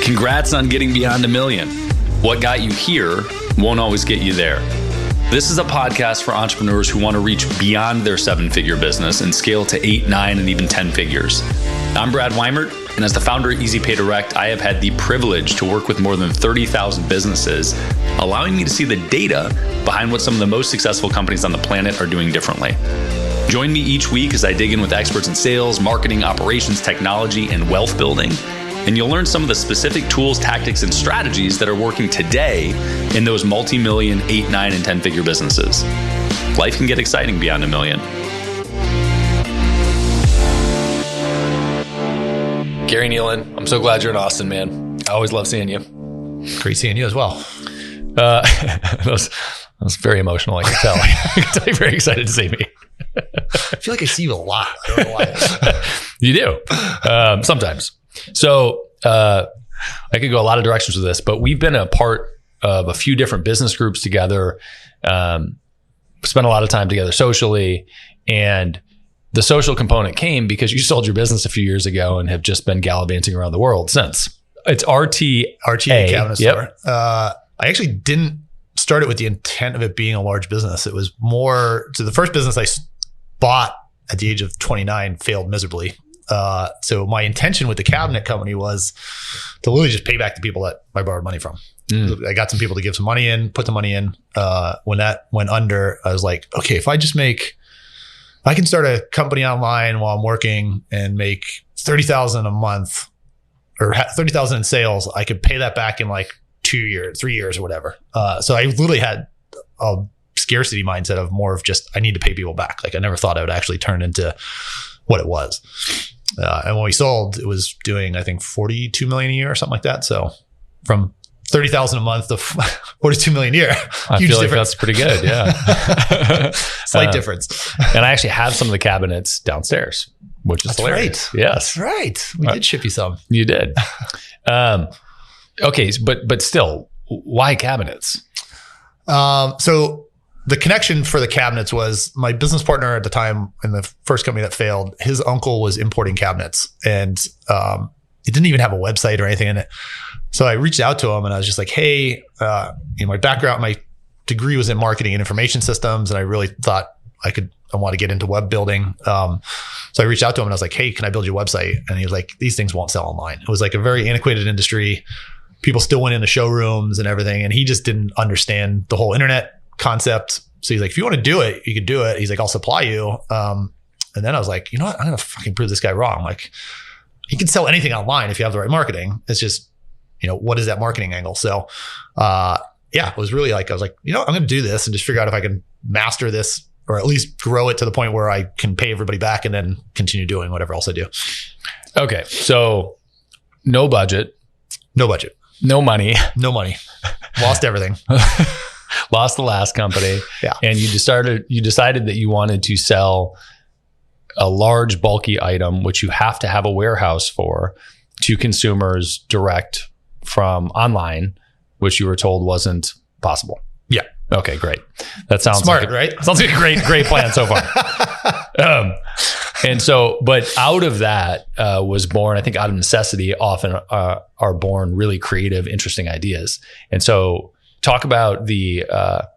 Congrats on getting beyond $1 million. What got you here won't always get you there. This is a podcast for entrepreneurs who want to reach beyond their 7-figure business and scale to 8, 9, and even 10 figures. I'm Brad Weimert, and as the founder of Easy Pay Direct, I have had the privilege to work with more than 30,000 businesses, allowing me to see the data behind what some of the most successful companies on the planet are doing differently. Join me each week as I dig in with experts in sales, marketing, operations, technology, and wealth building. And you'll learn some of the specific tools, tactics, and strategies that are working today in those multi-million, 8, 9, and 10-figure businesses. Life can get exciting beyond $1 million. Gary Nealon, I'm so glad you're in Austin, man. I always love seeing you. Great seeing you as well. That was very emotional, I can tell. I can tell you're very excited to see me. I feel like I see you a lot. I don't know why. You do. Sometimes. So I could go a lot of directions with this, but we've been a part of a few different business groups together, spent a lot of time together socially, and the social component came because you sold your business a few years ago and have just been gallivanting around the world since. It's RTA Cabinet Store. I actually didn't start it with the intent of it being a large business. It was more, so the first business I bought at the age of 29 failed miserably. So my intention with the cabinet company was to literally just pay back the people that I borrowed money from. I got some people to give some money in, put the money in. When that went under, I was like, okay, if I can start a company online while I'm working and make $30,000 a month or $30,000 in sales, I could pay that back in like 2 years, 3 years or whatever. So I literally had a scarcity mindset of more of just, I need to pay people back. Like I never thought I would actually turn into what it was. And when we sold, it was doing, I think, 42 million a year or something like that. So from 30,000 a month to 42 million a year, I huge feel like difference. that's pretty good. Yeah. Slight difference. And I actually have some of the cabinets downstairs, which is That's hilarious. right. Yes. That's right. We did ship you some. You did. Okay. But still, why cabinets? So the connection for the cabinets was my business partner at the time in the first company that failed, his uncle was importing cabinets and it didn't even have a website or anything in it. So I reached out to him and I was just like, hey, my background, my degree was in marketing and information systems. And I really thought I want to get into web building. So I reached out to him and I was like, hey, can I build you a website? And he was like, these things won't sell online. It was like a very antiquated industry. People still went into showrooms and everything. And he just didn't understand the whole internet concept. So he's like, if you want to do it, you could do it. He's like, I'll supply you. And then I was like, you know what? I'm going to fucking prove this guy wrong. Like he can sell anything online if you have the right marketing. It's just, what is that marketing angle? So, it was really like, I was like, I'm going to do this and just figure out if I can master this or at least grow it to the point where I can pay everybody back and then continue doing whatever else I do. Okay. So no budget, no budget, no money, lost everything. Lost the last company. Yeah. And you decided that you wanted to sell a large bulky item, which you have to have a warehouse for, to consumers direct from online, which you were told wasn't possible. Yeah. Okay, great. That sounds smart, like right? Sounds like a great plan so far. And so, but out of that was born, I think out of necessity, often are born really creative, interesting ideas. And so talk about the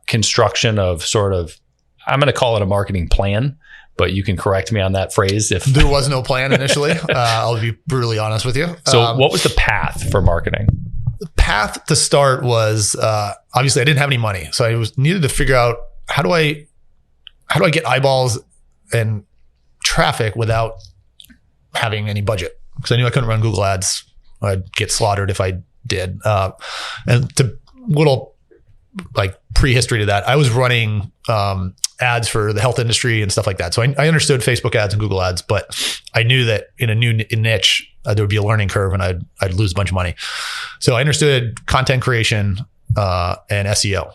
construction of sort of, I'm going to call it a marketing plan, but you can correct me on that phrase. If there was no plan initially, I'll be brutally honest with you. So what was the path for marketing? The path to start was, obviously I didn't have any money. So I needed to figure out how do I get eyeballs and traffic without having any budget? Because I knew I couldn't run Google ads. I'd get slaughtered if I did. And to little like prehistory to that, I was running ads for the health industry and stuff like that. So I understood Facebook ads and Google ads, but I knew that in a new niche, there would be a learning curve and I'd lose a bunch of money. So I understood content creation and SEO.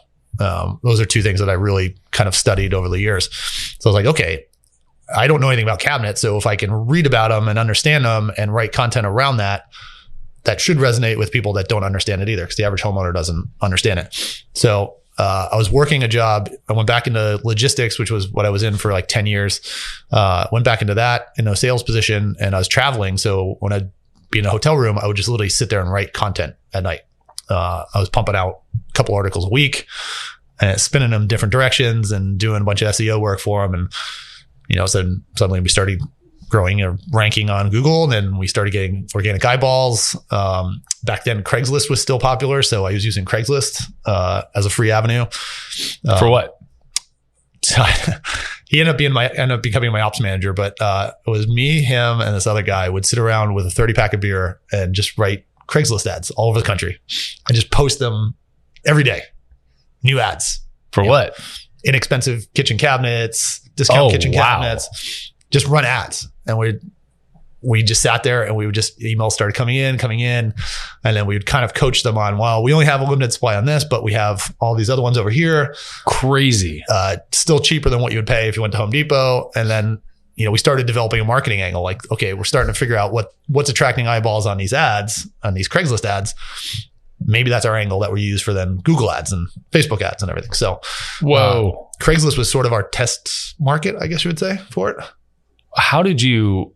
Those are two things that I really kind of studied over the years. So I was like, okay, I don't know anything about cabinets. So if I can read about them and understand them and write content around that, that should resonate with people that don't understand it either, because the average homeowner doesn't understand it. So I was working a job. I went back into logistics, which was what I was in for like 10 years. Went back into that in a sales position, and I was traveling. So when I'd be in a hotel room, I would just literally sit there and write content at night. I was pumping out a couple articles a week and spinning them different directions and doing a bunch of SEO work for them. And, so suddenly we started growing a ranking on Google, and then we started getting organic eyeballs. Back then, Craigslist was still popular. So I was using Craigslist as a free avenue. For what? He ended up becoming my ops manager, but it was me, him, and this other guy would sit around with a 30-pack of beer and just write Craigslist ads all over the country and just post them every day. New ads. For what? Inexpensive kitchen cabinets, discount kitchen cabinets, just run ads. And we just sat there and we would just, emails started coming in. And then we would kind of coach them on, well, we only have a limited supply on this, but we have all these other ones over here. Crazy. Still cheaper than what you would pay if you went to Home Depot. And then, we started developing a marketing angle. Like, okay, we're starting to figure out what's attracting eyeballs on these ads, on these Craigslist ads. Maybe that's our angle that we use for then Google ads and Facebook ads and everything. So, Craigslist was sort of our test market, I guess you would say, for it. Why? How did you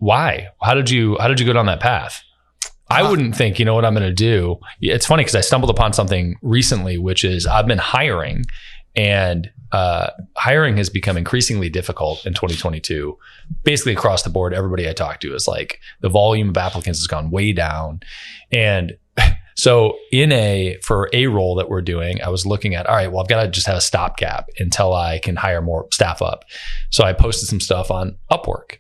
go down that path? I wouldn't think, you know what I'm going to do. It's funny because I stumbled upon something recently, which is I've been hiring, and hiring has become increasingly difficult in 2022. Basically across the board, everybody I talk to is like, the volume of applicants has gone way down. And so for a role that we're doing, I was looking at, all right, well, I've got to just have a stopgap until I can hire more staff up. So I posted some stuff on Upwork,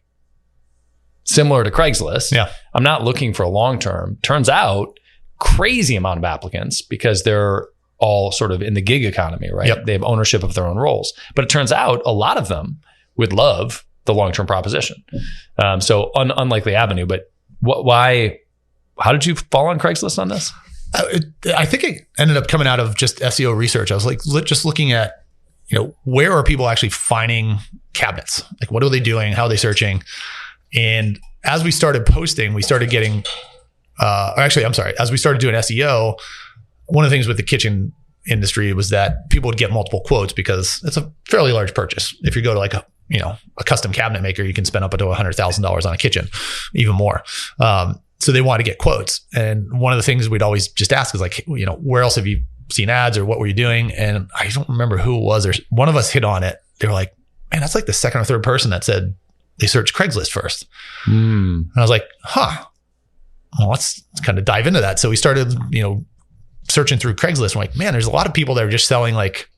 similar to Craigslist. Yeah. I'm not looking for a long-term. Turns out, crazy amount of applicants because they're all sort of in the gig economy, right? Yep. They have ownership of their own roles. But it turns out a lot of them would love the long-term proposition. So unlikely avenue, but why, how did you fall on Craigslist on this? I think it ended up coming out of just SEO research. I was like, just looking at, where are people actually finding cabinets? Like, what are they doing? How are they searching? And as we started posting, we started getting, as we started doing SEO, one of the things with the kitchen industry was that people would get multiple quotes because it's a fairly large purchase. If you go to like a custom cabinet maker, you can spend up to $100,000 on a kitchen, even more. So they want to get quotes. And one of the things we'd always just ask is like, where else have you seen ads or what were you doing? And I don't remember who it was. One of us hit on it. They were like, man, that's like the second or third person that said they searched Craigslist first. And I was like, well, let's kind of dive into that. So we started, searching through Craigslist. I'm like, man, there's a lot of people that are just selling like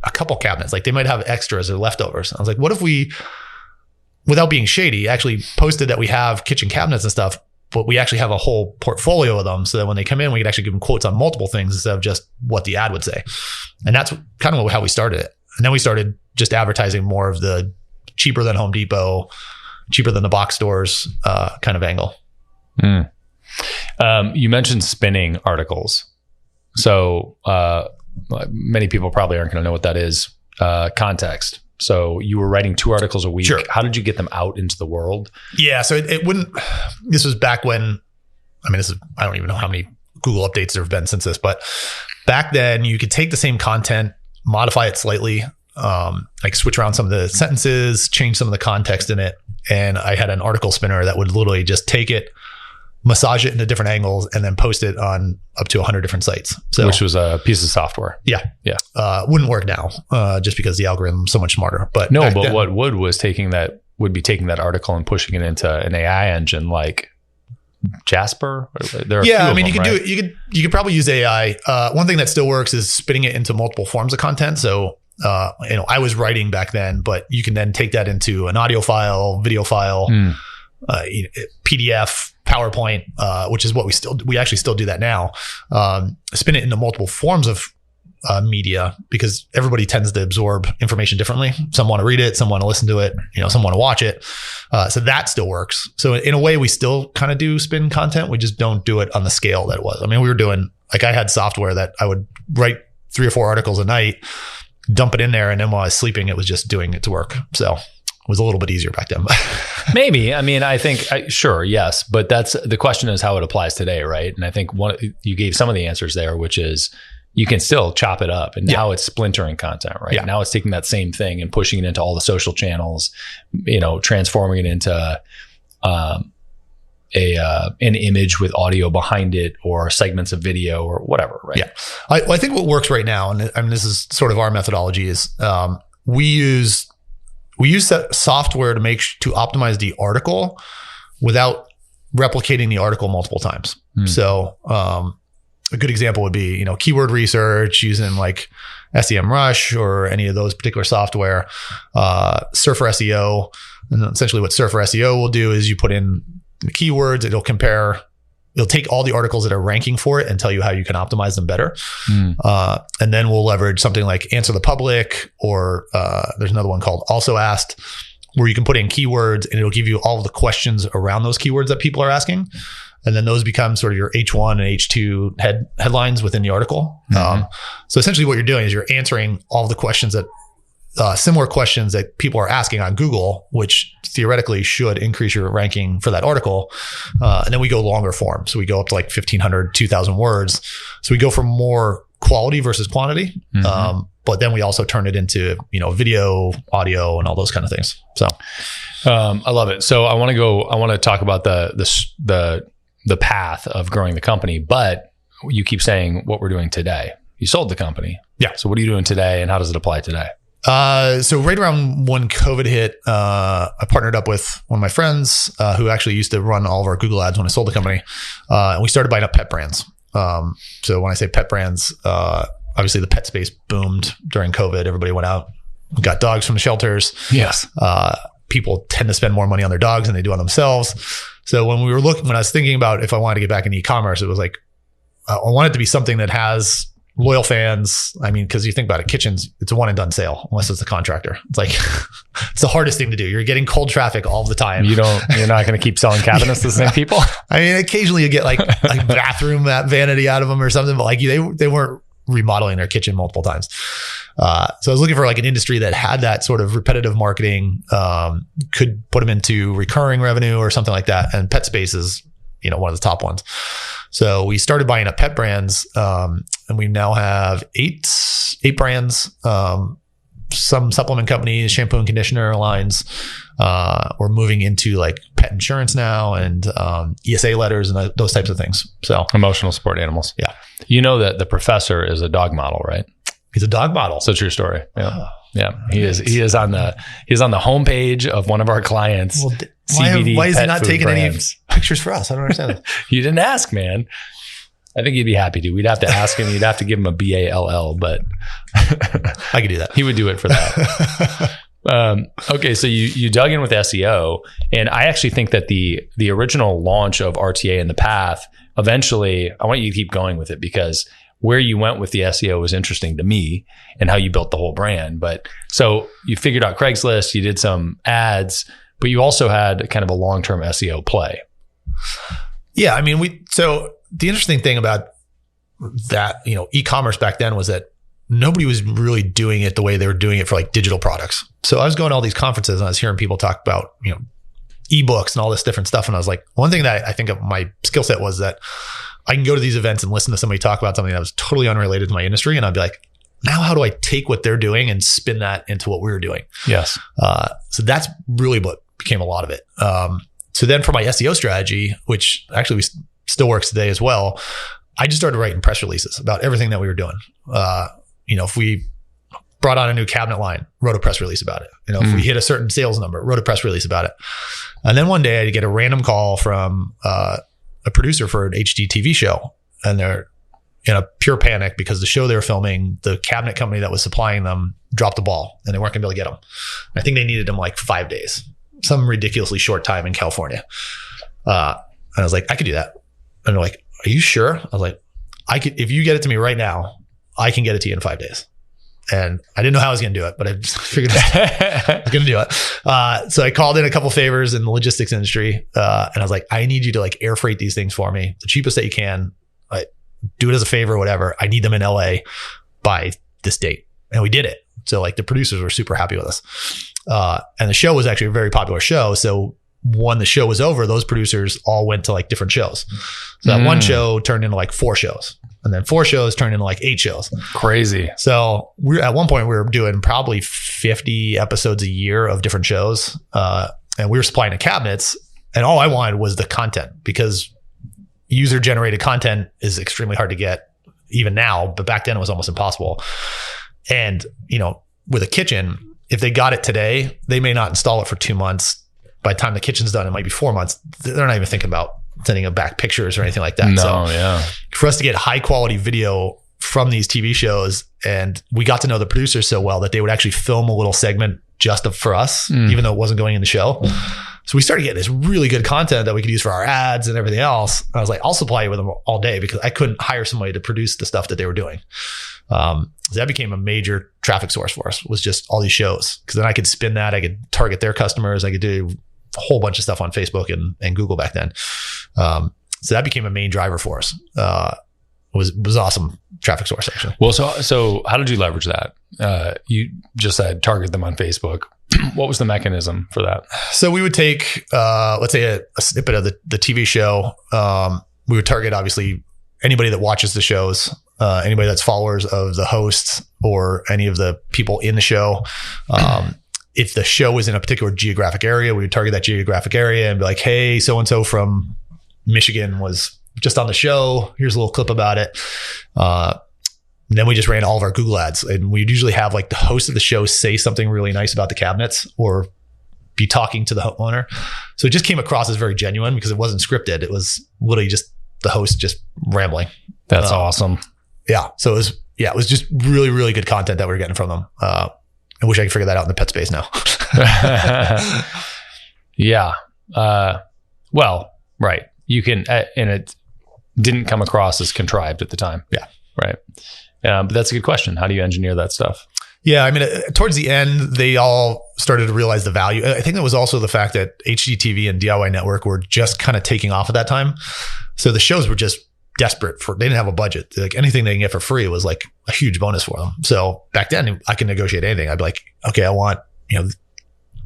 a couple cabinets. Like they might have extras or leftovers. I was like, what if we, without being shady, actually posted that we have kitchen cabinets and stuff, but we actually have a whole portfolio of them so that when they come in, we could actually give them quotes on multiple things instead of just what the ad would say. And that's kind of how we started it. And then we started just advertising more of the cheaper than Home Depot, cheaper than the box stores kind of angle. You mentioned spinning articles. So many people probably aren't going to know what that is. Context. So you were writing 2 articles a week. Sure. How did you get them out into the world? Yeah. So it wouldn't, this was back when, I don't even know how many Google updates there have been since this, but back then you could take the same content, modify it slightly, like switch around some of the sentences, change some of the context in it. And I had an article spinner that would literally just take it, massage it into different angles, and then post it on up to 100 different sites. So, which was a piece of software. Yeah. Wouldn't work now, just because the algorithm's so much smarter. But what would be taking that article and pushing it into an AI engine like Jasper. There are you could do it. You could probably use AI. One thing that still works is spinning it into multiple forms of content. So, I was writing back then, but you can then take that into an audio file, video file, PDF, PowerPoint, which is what we actually still do that now. Spin it into multiple forms of media because everybody tends to absorb information differently. Some want to read it, some want to listen to it, some want to watch it. So that still works. So in a way, we still kind of do spin content. We just don't do it on the scale that it was. We were doing, like, I had software that I would write 3 or 4 articles a night, dump it in there, and then while I was sleeping, it was just doing its work. So it was a little bit easier back then. Maybe. I think, sure, yes. But the question is how it applies today, right? And I think you gave some of the answers there, which is you can still chop it up. And now it's splintering content, right? Yeah. Now it's taking that same thing and pushing it into all the social channels, transforming it into an image with audio behind it or segments of video or whatever, right? Yeah. I think what works right now, and I mean, this is sort of our methodology, is we use that software to to optimize the article without replicating the article multiple times. So a good example would be, keyword research using like SEMrush or any of those particular software, Surfer SEO. And essentially what Surfer SEO will do is you put in the keywords, it'll take all the articles that are ranking for it and tell you how you can optimize them better. And then we'll leverage something like Answer the Public, or there's another one called Also Asked, where you can put in keywords and it'll give you all of the questions around those keywords that people are asking. And then those become sort of your H1 and H2 headlines within the article. So essentially what you're doing is you're answering all the questions that similar questions that people are asking on Google, which theoretically should increase your ranking for that article. And then we go longer form. So we go up to like 1,500, 2,000 words. So we go for more quality versus quantity. But then we also turn it into, video, audio, and all those kind of things. So I love it. So I want to talk about the path of growing the company, but you keep saying what we're doing today. You sold the company. Yeah. So what are you doing today and how does it apply today? So right around when COVID hit, I partnered up with one of my friends who actually used to run all of our Google ads when I sold the company. And we started buying up pet brands. So when I say pet brands, obviously the pet space boomed during COVID. Everybody went out, got dogs from the shelters. Yes. People tend to spend more money on their dogs than they do on themselves. So when I was thinking about if I wanted to get back into e-commerce, it was like, I want it to be something that has loyal fans. I mean, because you think about it, kitchens, it's a one and done sale, unless it's the contractor. It's like, it's the hardest thing to do. You're getting cold traffic all the time. You're not going to keep selling cabinets to the same people. I mean, occasionally you get like bathroom vanity out of them or something, but like they weren't remodeling their kitchen multiple times. So I was looking for like an industry that had that sort of repetitive marketing, could put them into recurring revenue or something like that. And pet space is, one of the top ones. So we started buying up pet brands, and we now have eight brands, some supplement companies, shampoo and conditioner lines. We're moving into like pet insurance now and ESA letters and those types of things. So emotional support animals. Yeah. You know that the professor is a dog model, right? He's a dog model. It's a true story. Yeah. Yeah. He is on the homepage of one of our clients. Well, CBD why is he not taking brands. any pictures for us? I don't understand that. You didn't ask, man. I think he'd be happy to. We'd have to ask him. You'd have to give him a BALL, but I could do that. He would do it for that. Okay. So you dug in with SEO, and I actually think that the original launch of RTA and the path, eventually, I want you to keep going with it because where you went with the SEO was interesting to me and how you built the whole brand. But so you figured out Craigslist, you did some ads, but you also had kind of a long-term SEO play. Yeah. I mean, so the interesting thing about that, e-commerce back then was that nobody was really doing it the way they were doing it for like digital products. So I was going to all these conferences and I was hearing people talk about, ebooks and all this different stuff. And I was like, one thing that I think of my skill set was that I can go to these events and listen to somebody talk about something that was totally unrelated to my industry. And I'd be like, now how do I take what they're doing and spin that into what we were doing? Yes. So that's really what became a lot of it. So then for my SEO strategy, which actually still works today as well, I just started writing press releases about everything that we were doing. If we brought on a new cabinet line, wrote a press release about it. If we hit a certain sales number, wrote a press release about it. And then one day I get a random call from a producer for an HGTV show, and they're in a pure panic because the show they were filming, the cabinet company that was supplying them dropped the ball and they weren't going to be able to get them. I think they needed them like 5 days, some ridiculously short time in California. And I was like, I could do that. And they're like, are you sure? I was like, I could, if you get it to me right now, I can get it to you in 5 days. And I didn't know how I was going to do it, but I just figured I was going to do it. So I called in a couple favors in the logistics industry. And I was like, I need you to like air freight these things for me, the cheapest that you can. Do it as a favor or whatever. I need them in LA by this date. And we did it. So like the producers were super happy with us. And the show was actually a very popular show. So when the show was over, those producers all went to like different shows. So that one show turned into like 4 shows. And then 4 shows turned into like 8 shows. Crazy. So at one point we were doing probably 50 episodes a year of different shows. And we were supplying the cabinets. And all I wanted was the content, because user generated content is extremely hard to get even now, but back then it was almost impossible. And, with a kitchen, if they got it today, they may not install it for 2 months. By the time the kitchen's done, it might be 4 months. They're not even thinking about sending them back pictures or anything like that. For us to get high quality video from these TV shows, and we got to know the producers so well that they would actually film a little segment just for us, even though it wasn't going in the show. So we started getting this really good content that we could use for our ads and everything else. I was like, I'll supply you with them all day, because I couldn't hire somebody to produce the stuff that they were doing. So that became a major traffic source for us, was just all these shows. Because then I could spin that. I could target their customers. I could do a whole bunch of stuff on Facebook and Google back then. So that became a main driver for us. Was awesome traffic source, actually. Well, so how did you leverage that? You just said target them on Facebook. What was the mechanism for that? So we would take, let's say a snippet of the TV show. We would target, obviously, anybody that watches the shows, anybody that's followers of the hosts or any of the people in the show. If the show was in a particular geographic area, we would target that geographic area and be like, hey, so-and-so from Michigan was just on the show. Here's a little clip about it. And then we just ran all of our Google ads, and we'd usually have like the host of the show say something really nice about the cabinets or be talking to the homeowner. So it just came across as very genuine because it wasn't scripted. It was literally just the host just rambling. That's awesome. Yeah. So it was just really, really good content that we were getting from them. I wish I could figure that out in the pet space now. Yeah. Well, right. You can, and it didn't come across as contrived at the time. Yeah. Right. But that's a good question. How do you engineer that stuff? Yeah. I mean, towards the end, they all started to realize the value. I think it was also the fact that HGTV and DIY Network were just kind of taking off at that time. So the shows were just desperate they didn't have a budget. Like anything they can get for free was like a huge bonus for them. So back then I could negotiate anything. I'd be like, okay, I want,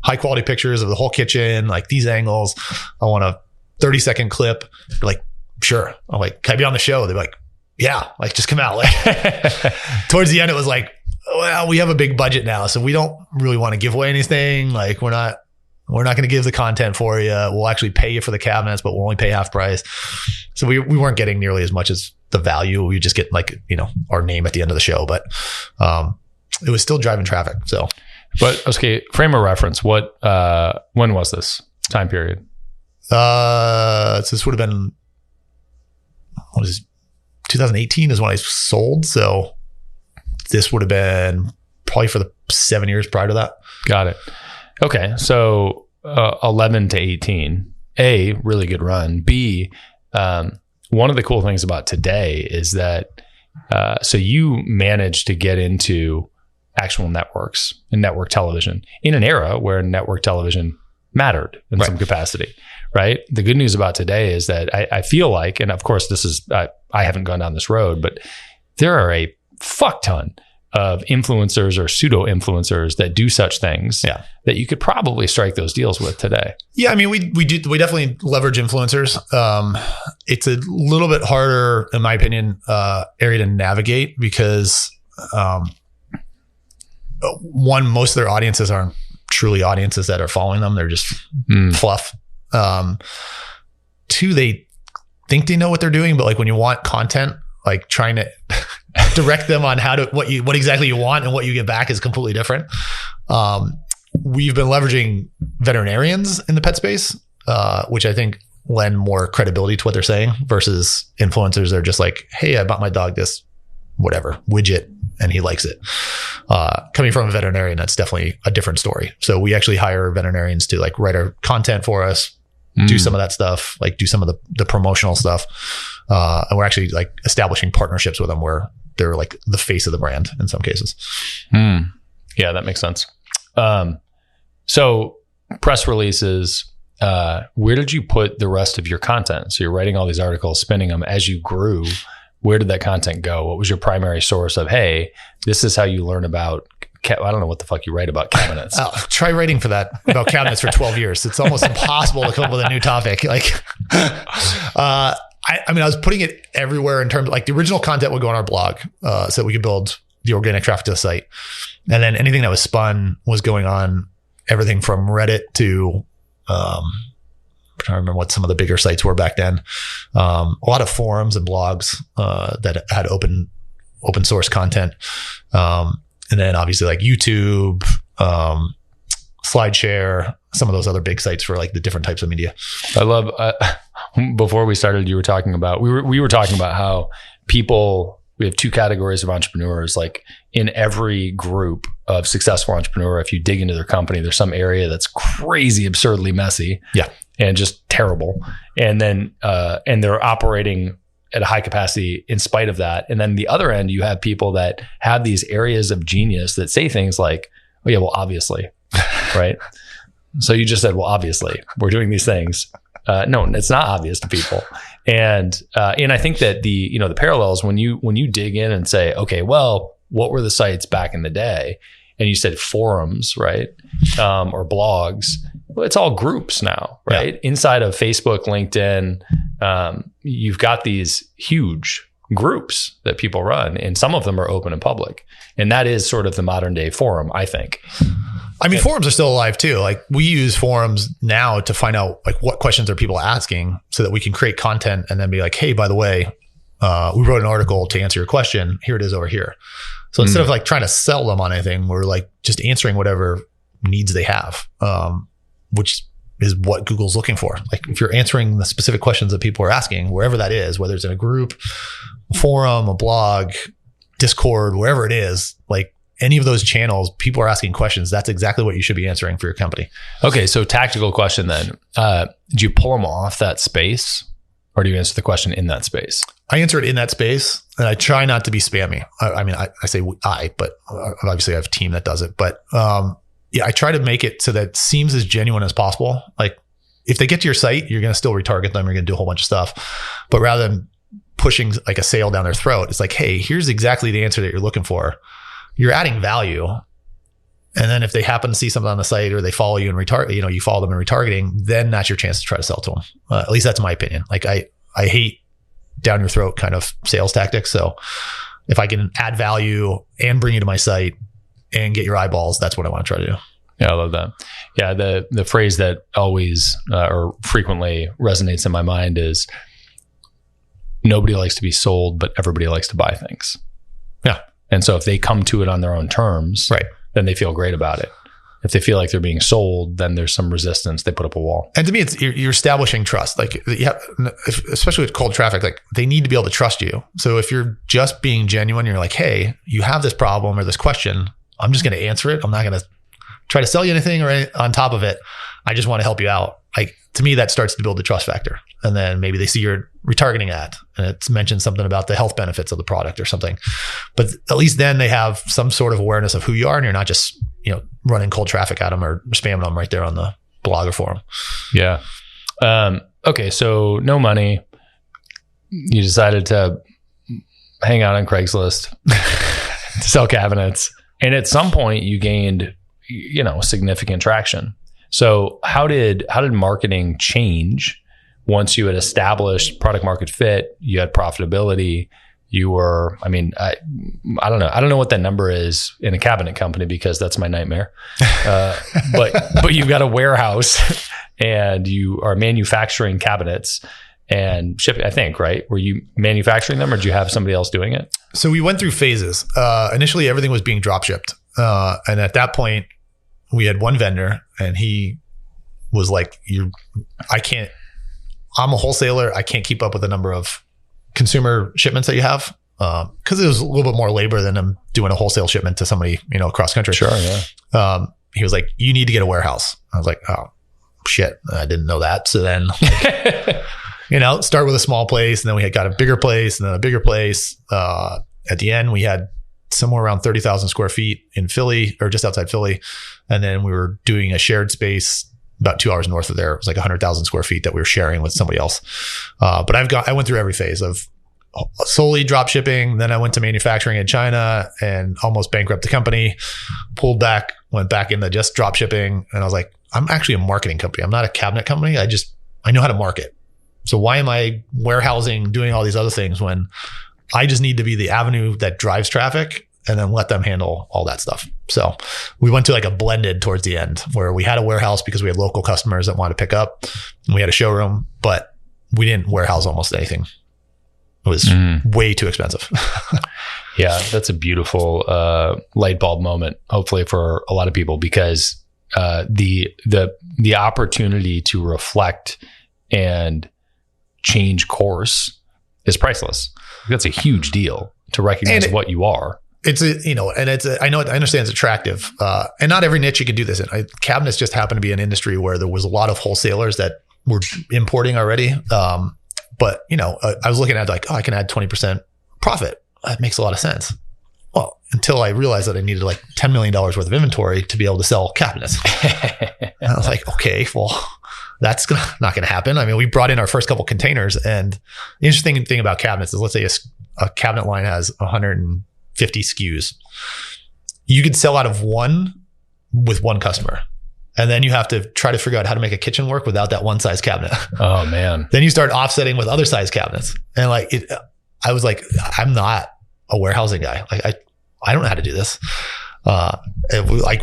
high quality pictures of the whole kitchen, like these angles. I want a 30-second clip. They're like, sure. I'm like, can I be on the show? They're like, yeah, like just come out. Like towards the end, it was like, well, we have a big budget now, so we don't really want to give away anything. Like we're not going to give the content for you. We'll actually pay you for the cabinets, but we'll only pay half price. So we weren't getting nearly as much as the value. We just get like, our name at the end of the show, but it was still driving traffic. So, but okay, frame of reference. When was this time period? So this would have been, 2018 is when I sold. So this would have been probably for the 7 years prior to that. Got it. Okay. So 11 to 18, A, really good run. B, one of the cool things about today is that, so you managed to get into actual networks and network television in an era where network television mattered in some capacity, right? The good news about today is that I feel like, and of course this is, I haven't gone down this road, but there are a fuck ton of influencers or pseudo influencers that do such things that you could probably strike those deals with today. Yeah. I mean, we definitely leverage influencers. It's a little bit harder, in my opinion, area to navigate because, one, most of their audiences aren't truly audiences that are following them. They're just fluff. Two, they think they know what they're doing, but like when you want content, like trying to direct them on what exactly you want and what you get back is completely different. We've been leveraging veterinarians in the pet space, which I think lend more credibility to what they're saying versus influencers. They're just like, hey, I bought my dog this whatever widget and he likes it. Coming from a veterinarian, that's definitely a different story. So we actually hire veterinarians to like write our content for us, do some of that stuff, like do some of the promotional stuff. And we're actually like establishing partnerships with them where they're like the face of the brand in some cases. Yeah, that makes sense. So press releases, where did you put the rest of your content? So you're writing all these articles, spinning them as you grew. Where did that content go? What was your primary source of, hey, this is how you learn about, I don't know what the fuck you write about cabinets. Try writing for that about cabinets for 12 years. It's almost impossible to come up with a new topic. Like, I mean, I was putting it everywhere in terms of like the original content would go on our blog, so we could build the organic traffic to the site. And then anything that was spun was going on everything from Reddit to, trying to remember what some of the bigger sites were back then. A lot of forums and blogs that had open source content. And then obviously like YouTube, SlideShare, some of those other big sites for like the different types of media. I love, before we started, you were talking about, we were talking about how we have two categories of entrepreneurs. Like in every group of successful entrepreneur, if you dig into their company, there's some area that's crazy, absurdly messy. Yeah. And just terrible. And then, and they're operating at a high capacity in spite of that. And then the other end, you have people that have these areas of genius that say things like, oh yeah, well, obviously, right? So you just said, well, obviously we're doing these things. No, it's not obvious to people. And I think that the parallels when you dig in and say, okay, well, what were the sites back in the day? And you said forums, right? Or blogs. Well, it's all groups now, right? Yeah. Inside of Facebook, LinkedIn, you've got these huge groups that people run, and some of them are open and public. And that is sort of the modern day forum, I think. I mean, forums are still alive too. Like we use forums now to find out like what questions are people asking so that we can create content and then be like, hey, by the way, we wrote an article to answer your question. Here it is over here. So instead of like trying to sell them on anything, we're like just answering whatever needs they have, which is what Google's looking for. Like if you're answering the specific questions that people are asking, wherever that is, whether it's in a group, a forum, a blog, Discord, wherever it is, like any of those channels, people are asking questions. That's exactly what you should be answering for your company. Okay. So tactical question then, do you pull them off that space or do you answer the question in that space? I answer it in that space and I try not to be spammy. I say but obviously I have a team that does it, but, yeah, I try to make it so that it seems as genuine as possible. Like if they get to your site, you're going to still retarget them. You're going to do a whole bunch of stuff, but rather than pushing like a sale down their throat, it's like, hey, here's exactly the answer that you're looking for. You're adding value. And then if they happen to see something on the site or they follow you and you follow them in retargeting, then that's your chance to try to sell to them. At least that's my opinion. Like I hate down your throat kind of sales tactics. So if I can add value and bring you to my site and get your eyeballs, that's what I want to try to do. Yeah, I love that. Yeah, the phrase that always or frequently resonates in my mind is nobody likes to be sold, but everybody likes to buy things. Yeah. And so if they come to it on their own terms, right, then they feel great about it. If they feel like they're being sold, then there's some resistance. They put up a wall. And to me, it's you're establishing trust. Like, especially with cold traffic, like they need to be able to trust you. So if you're just being genuine, you're like, hey, you have this problem or this question. I'm just going to answer it. I'm not going to try to sell you anything or on top of it. I just want to help you out. Like to me, that starts to build the trust factor. And then maybe they see your retargeting ad and it's mentioned something about the health benefits of the product or something. But at least then they have some sort of awareness of who you are and you're not just, running cold traffic at them or spamming them right there on the blog or forum. Yeah. Okay. So no money. You decided to hang out on Craigslist to sell cabinets. And at some point you gained, significant traction. So how did marketing change once you had established product market fit, you had profitability, you were, I don't know. I don't know what that number is in a cabinet company because that's my nightmare. But you've got a warehouse and you are manufacturing cabinets and shipping, I think, right? Were you manufacturing them or did you have somebody else doing it? So we went through phases. Initially, everything was being drop shipped. And at that point, we had one vendor and he was like, I'm a wholesaler. I can't keep up with the number of consumer shipments that you have. Cause it was a little bit more labor than I'm doing a wholesale shipment to somebody, across country. Sure. Yeah. He was like, you need to get a warehouse. I was like, oh shit. I didn't know that. So then, start with a small place and then we had got a bigger place and then a bigger place. At the end we had somewhere around 30,000 square feet in Philly or just outside Philly. And then we were doing a shared space about 2 hours north of there. It was like 100,000 square feet that we were sharing with somebody else. But I went through every phase of solely drop shipping. Then I went to manufacturing in China and almost bankrupt the company, pulled back, went back into just drop shipping. And I was like, I'm actually a marketing company. I'm not a cabinet company. I know how to market. So why am I warehousing, doing all these other things when I just need to be the avenue that drives traffic and then let them handle all that stuff. So we went to like a blended towards the end where we had a warehouse because we had local customers that wanted to pick up, and we had a showroom, but we didn't warehouse almost anything. It was way too expensive. Yeah, that's a beautiful light bulb moment, hopefully for a lot of people, because the opportunity to reflect and change course is priceless. That's a huge deal to recognize what you are. It's I understand it's attractive. And not every niche you can do this in. Cabinets just happen to be an industry where there was a lot of wholesalers that were importing already. But I was looking at like, I can add 20% profit. That makes a lot of sense. Well, until I realized that I needed like $10 million worth of inventory to be able to sell cabinets. And I was like, okay, well, that's not going to happen. I mean, we brought in our first couple containers, and the interesting thing about cabinets is, let's say a cabinet line has 150 SKUs. You could sell out of one with one customer. And then you have to try to figure out how to make a kitchen work without that one size cabinet. Oh man. Then you start offsetting with other size cabinets. And I was like, I'm not a warehousing guy. Like I don't know how to do this.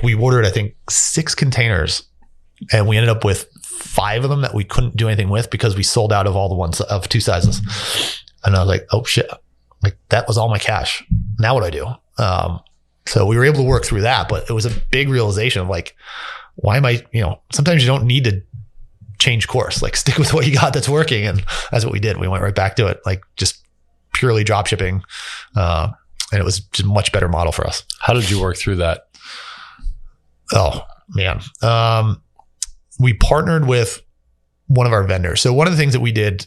We ordered, I think 6 containers, and we ended up with 5 of them that we couldn't do anything with because we sold out of all the ones of 2 sizes. And I was like, oh shit. Like that was all my cash. Now what do I do? So we were able to work through that, but it was a big realization of like, why am I, sometimes you don't need to change course, like stick with what you got that's working. And that's what we did. We went right back to it, like just purely drop shipping. And it was just a much better model for us. How did you work through that? Oh man. We partnered with one of our vendors. So one of the things that we did,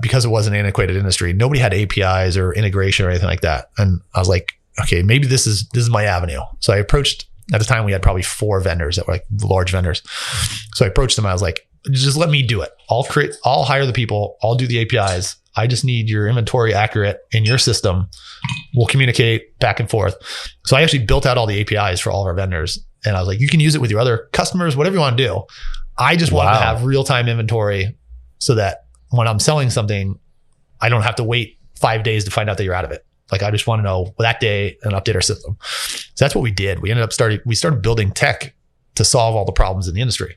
because it was an antiquated industry, nobody had APIs or integration or anything like that. And I was like, okay, maybe this is my avenue. So I approached, at the time we had probably 4 vendors that were like large vendors. So I approached them. I was like, just let me do it. I'll hire the people. I'll do the APIs. I just need your inventory accurate in your system. We'll communicate back and forth. So I actually built out all the APIs for all of our vendors. And I was like, you can use it with your other customers, whatever you want to do. I just wanted to have real-time inventory so that when I'm selling something, I don't have to wait 5 days to find out that you're out of it. Like I just want to know that day and update our system. So that's what we did. We started building tech to solve all the problems in the industry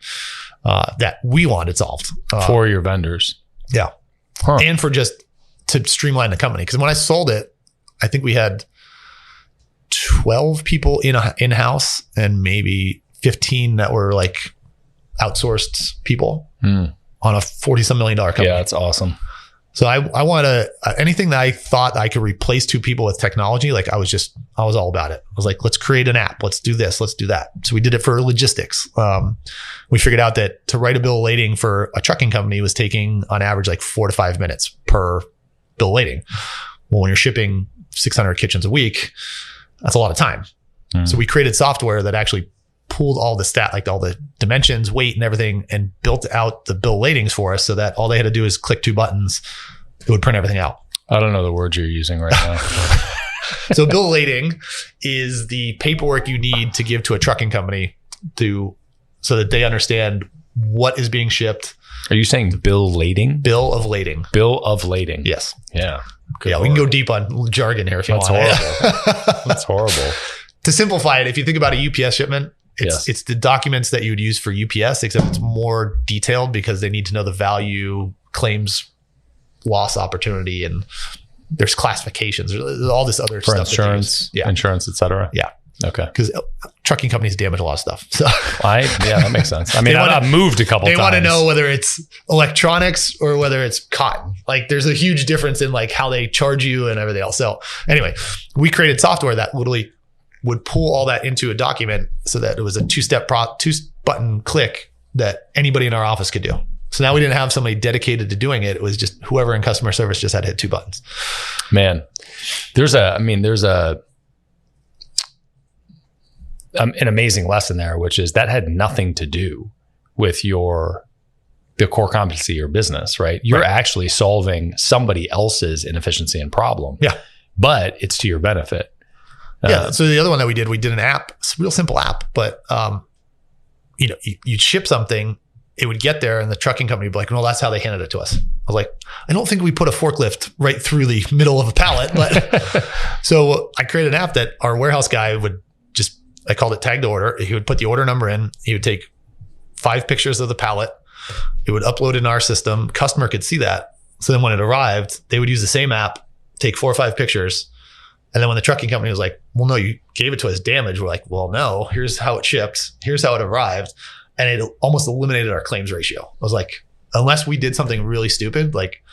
that we wanted solved. For your vendors. Yeah. Huh. And for just to streamline the company. Because when I sold it, I think we had 12 people in-house and maybe 15 that were like outsourced people on a $40-some million company. Yeah, that's awesome. So I want to, anything that I thought I could replace 2 people with technology, like I was all about it. I was like, let's create an app. Let's do this. Let's do that. So we did it for logistics. We figured out that to write a bill of lading for a trucking company was taking on average like 4 to 5 minutes per bill of lading. Well, when you're shipping 600 kitchens a week, that's a lot of time. So we created software that actually pulled all the like all the dimensions, weight and everything, and built out the bill ladings for us so that all they had to do is click 2 buttons. It would print everything out. I don't know the words you're using right now. So bill lading is the paperwork you need to give to a trucking company so that they understand what is being shipped. Are you saying bill lading? Bill of lading. Bill of lading. Yes. Yeah. Good Lord. We can go deep on jargon here if you want. Horrible. That's horrible. To simplify it, if you think about a UPS shipment, it's the documents that you would use for UPS, except it's more detailed because they need to know the value, claims, loss opportunity, and there's classifications. There's all this other for stuff. Insurance, insurance, et cetera. Yeah. Okay. Because trucking companies damage a lot of stuff. So that makes sense. I mean, I've moved a couple times. They want to know whether it's electronics or whether it's cotton. Like there's a huge difference in like how they charge you and everything else. So anyway, we created software that literally would pull all that into a document so that it was a 2-button click that anybody in our office could do. So now we didn't have somebody dedicated to doing it. It was just whoever in customer service just had to hit 2 buttons. Man, there's an amazing lesson there, which is that had nothing to do with the core competency of your business, right? You're actually solving somebody else's inefficiency and problem. Yeah. But it's to your benefit. So the other one that we did an app, it's a real simple app, but you'd ship something it would get there and the trucking company would be like, no, that's how they handed it to us. I was like, I don't think we put a forklift right through the middle of a pallet. But so I created an app that our warehouse guy would just, I called it tag to order. He would put the order number in. He would take 5 pictures of the pallet. It would upload in our system. Customer could see that. So then when it arrived, they would use the same app, take 4 or 5 pictures. And then when the trucking company was like, well, no, you gave it to us damaged. We're like, well, no, here's how it shipped. Here's how it arrived. And it almost eliminated our claims ratio. I was like, unless we did something really stupid, like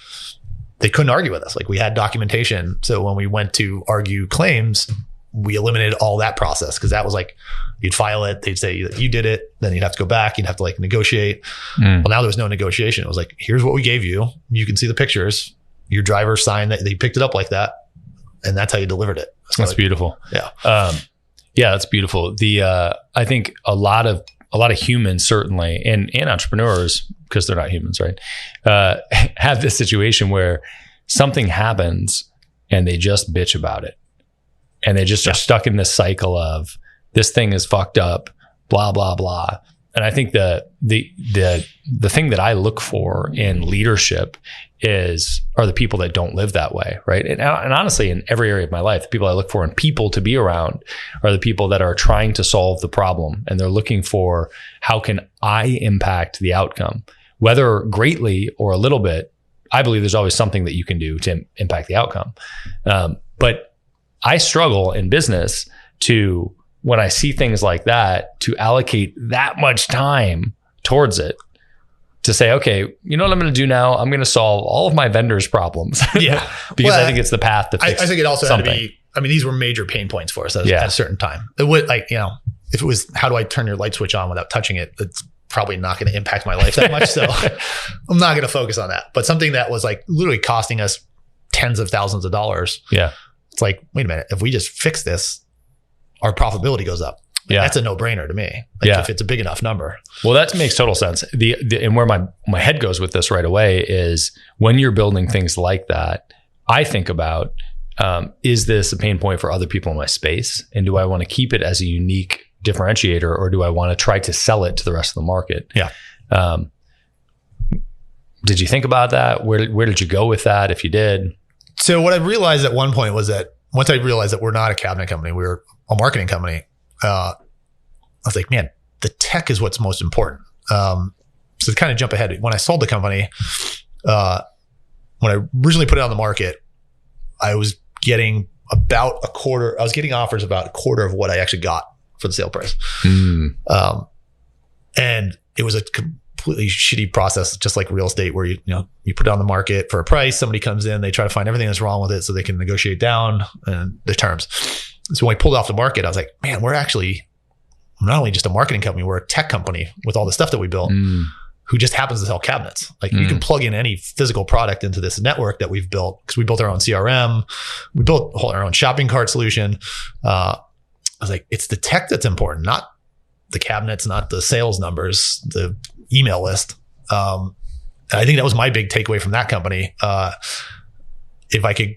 they couldn't argue with us. Like we had documentation. So when we went to argue claims, we eliminated all that process. Cause that was like, you'd file it. They'd say you did it. Then you'd have to go back. You'd have to like negotiate. Well, now there was no negotiation. It was like, here's what we gave you. You can see the pictures. Your driver signed that they picked it up like that. And that's how you delivered it. So that's beautiful. Yeah. Yeah, that's beautiful. I think a lot of humans certainly, and entrepreneurs, because they're not humans, right? Have this situation where something happens and they just bitch about it. And they just are stuck in this cycle of this thing is fucked up, blah, blah, blah. And I think the thing that I look for in leadership are the people that don't live that way, right? And honestly, in every area of my life, the people I look for in people to be around are the people that are trying to solve the problem. And they're looking for, how can I impact the outcome? Whether greatly or a little bit, I believe there's always something that you can do to impact the outcome. But I struggle in business to, when I see things like that, to allocate that much time towards it, to say, okay, you know what I'm going to do now? I'm going to solve all of my vendors' problems. Yeah. Because I think it's the path to fix I think it also something. had to be, I mean, these were major pain points for us at a certain time. It would, like, you know, if it was, how do I turn your light switch on without touching it? It's probably not going to impact my life that much. So I'm not going to focus on that. But something that was like literally costing us tens of thousands of dollars. Yeah. It's like, wait a minute, if we just fix this, our profitability goes up. Yeah. That's a no-brainer to me. Like if it's a big enough number. Well, that makes total sense. And where my head goes with this right away is, when you're building things like that, I think about, is this a pain point for other people in my space? And do I want to keep it as a unique differentiator, or do I want to try to sell it to the rest of the market? Yeah. Did you think about that? Where did you go with that, if you did? So what I realized at one point was that once I realized that we're not a cabinet company, we're a marketing company, I was like, man, the tech is what's most important. So to kind of jump ahead, when I sold the company, when I originally put it on the market, I was getting about a quarter. I was getting offers about a quarter of what I actually got for the sale price. And it was a completely shitty process, just like real estate, where you put it on the market for a price, somebody comes in, they try to find everything that's wrong with it so they can negotiate down the terms. So when I pulled it off the market, I was like, man, we're actually not only just a marketing company, we're a tech company with all the stuff that we built, who just happens to sell cabinets. Like you can plug in any physical product into this network that we've built, because we built our own CRM. We built our own shopping cart solution. I was like, it's the tech that's important, not the cabinets, not the sales numbers, the email list. I think that was my big takeaway from that company. If I could,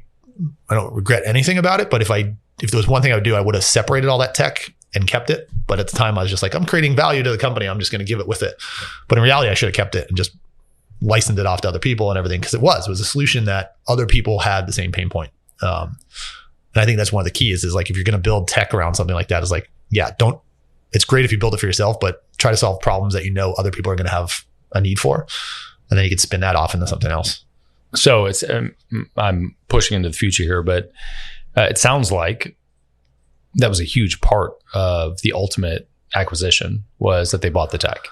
I don't regret anything about it, but if there was one thing I would do, I would have separated all that tech and kept it. But at the time I was just like, I'm creating value to the company, I'm just going to give it with it. But in reality, I should have kept it and just licensed it off to other people and everything, because it was a solution that other people had the same pain point. And I think that's one of the keys is like, if you're going to build tech around something like that, is like, it's great if you build it for yourself, but try to solve problems that other people are going to have a need for. And then you can spin that off into something else. So it's, I'm pushing into the future here, but it sounds like that was a huge part of the ultimate acquisition, was that they bought the tech.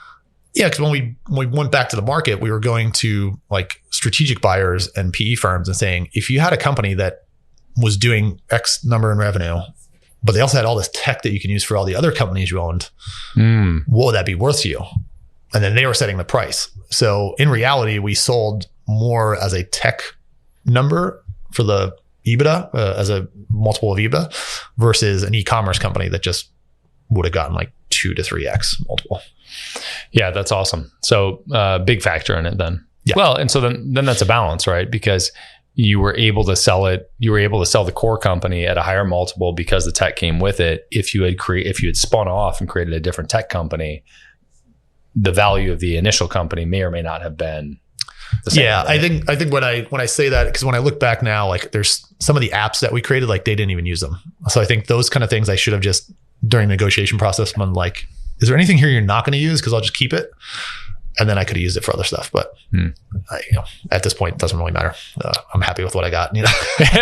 Yeah, because when we went back to the market, we were going to like strategic buyers and PE firms and saying, if you had a company that was doing X number in revenue, but they also had all this tech that you can use for all the other companies you owned, what would that be worth to you? And then they were setting the price. So in reality, we sold more as a tech number for the EBITDA, as a multiple of EBITDA, versus an e-commerce company that just would have gotten like 2 to 3x multiple. Yeah, that's awesome. So big factor in it then. Yeah. Well, and so then that's a balance, right? Because you were able to sell it. You were able to sell the core company at a higher multiple because the tech came with it. If you had spun off and created a different tech company, the value of the initial company may or may not have been the same. Yeah, right? I think when I say that, because when I look back now, like there's some of the apps that we created, like they didn't even use them. So I think those kind of things I should have just during the negotiation process been like, is there anything here you're not going to use? Because I'll just keep it. And then I could have used it for other stuff. But at this point, it doesn't really matter. I'm happy with what I got.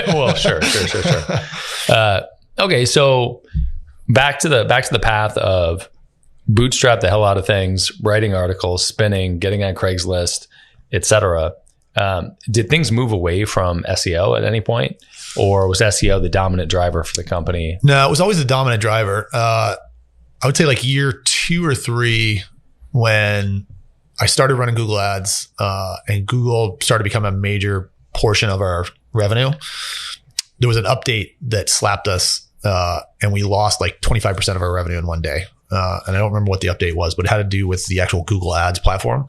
Well, sure. Okay, so back to the path of bootstrap the hell out of things, writing articles, spinning, getting on Craigslist, etc. Did things move away from SEO at any point, or was SEO the dominant driver for the company? No, it was always the dominant driver. I would say like year 2 or 3 when I started running Google ads, and Google started to become a major portion of our revenue. There was an update that slapped us, and we lost like 25% of our revenue in one day. And I don't remember what the update was, but it had to do with the actual Google ads platform.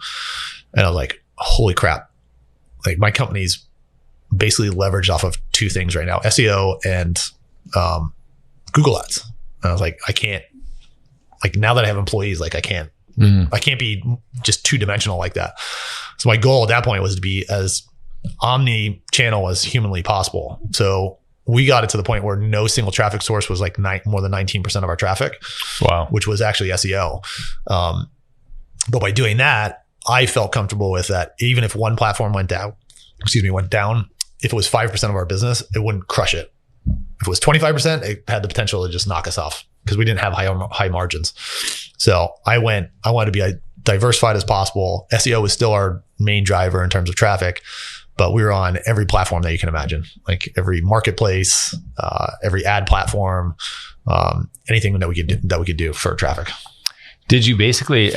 And I was like, holy crap. Like my company's basically leveraged off of 2 things right now, SEO and Google ads. And I was like, I can't, like now that I have employees, like I can't be just 2-dimensional like that. So my goal at that point was to be as omni-channel as humanly possible. So we got it to the point where no single traffic source was like more than 19% of our traffic. Wow. Which was actually SEO. But by doing that, I felt comfortable with that. Even if one platform went down, if it was 5% of our business, it wouldn't crush it. If it was 25%, it had the potential to just knock us off because we didn't have high margins. So I wanted to be as diversified as possible. SEO was still our main driver in terms of traffic, but we were on every platform that you can imagine, like every marketplace, every ad platform, anything that we could do for traffic. Did you basically,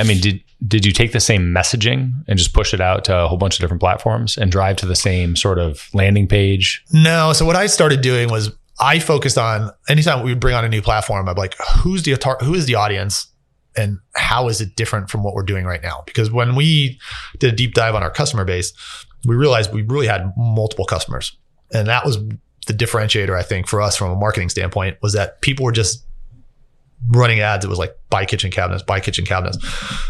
did you take the same messaging and just push it out to a whole bunch of different platforms and drive to the same sort of landing page? No. So what I started doing was I focused on anytime we would bring on a new platform, I'm like, who is the audience and how is it different from what we're doing right now? Because when we did a deep dive on our customer base, we realized we really had multiple customers. And that was the differentiator, I think, for us from a marketing standpoint, was that people were just running ads. It was like, buy kitchen cabinets.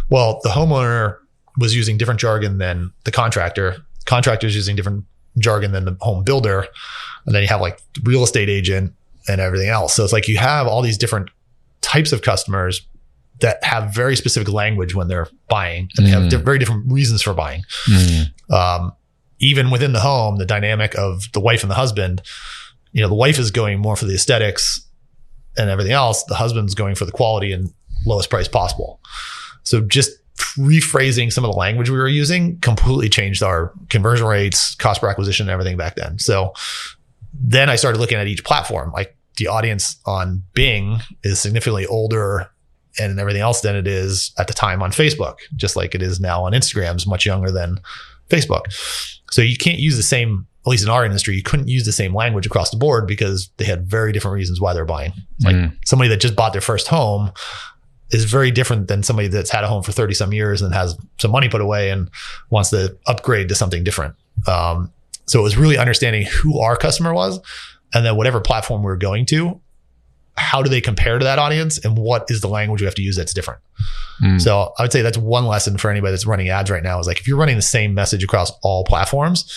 Well, the homeowner was using different jargon than the contractor. Contractor's using different jargon than the home builder. And then you have like real estate agent and everything else. So it's like you have all these different types of customers that have very specific language when they're buying, and they have very different reasons for buying. Even within the home, the dynamic of the wife and the husband, the wife is going more for the aesthetics and everything else. The husband's going for the quality and lowest price possible. So just rephrasing some of the language we were using completely changed our conversion rates, cost per acquisition, and everything back then. So then I started looking at each platform. Like the audience on Bing is significantly older and everything else than it is at the time on Facebook, just like it is now on Instagram, is much younger than Facebook. So you can't use the same, at least in our industry, you couldn't use the same language across the board because they had very different reasons why they're buying. Like somebody that just bought their first home is very different than somebody that's had a home for 30 some years and has some money put away and wants to upgrade to something different. So it was really understanding who our customer was, and then whatever platform we were going to, how do they compare to that audience, and what is the language we have to use that's different? So I would say that's one lesson for anybody that's running ads right now, is like, if you're running the same message across all platforms,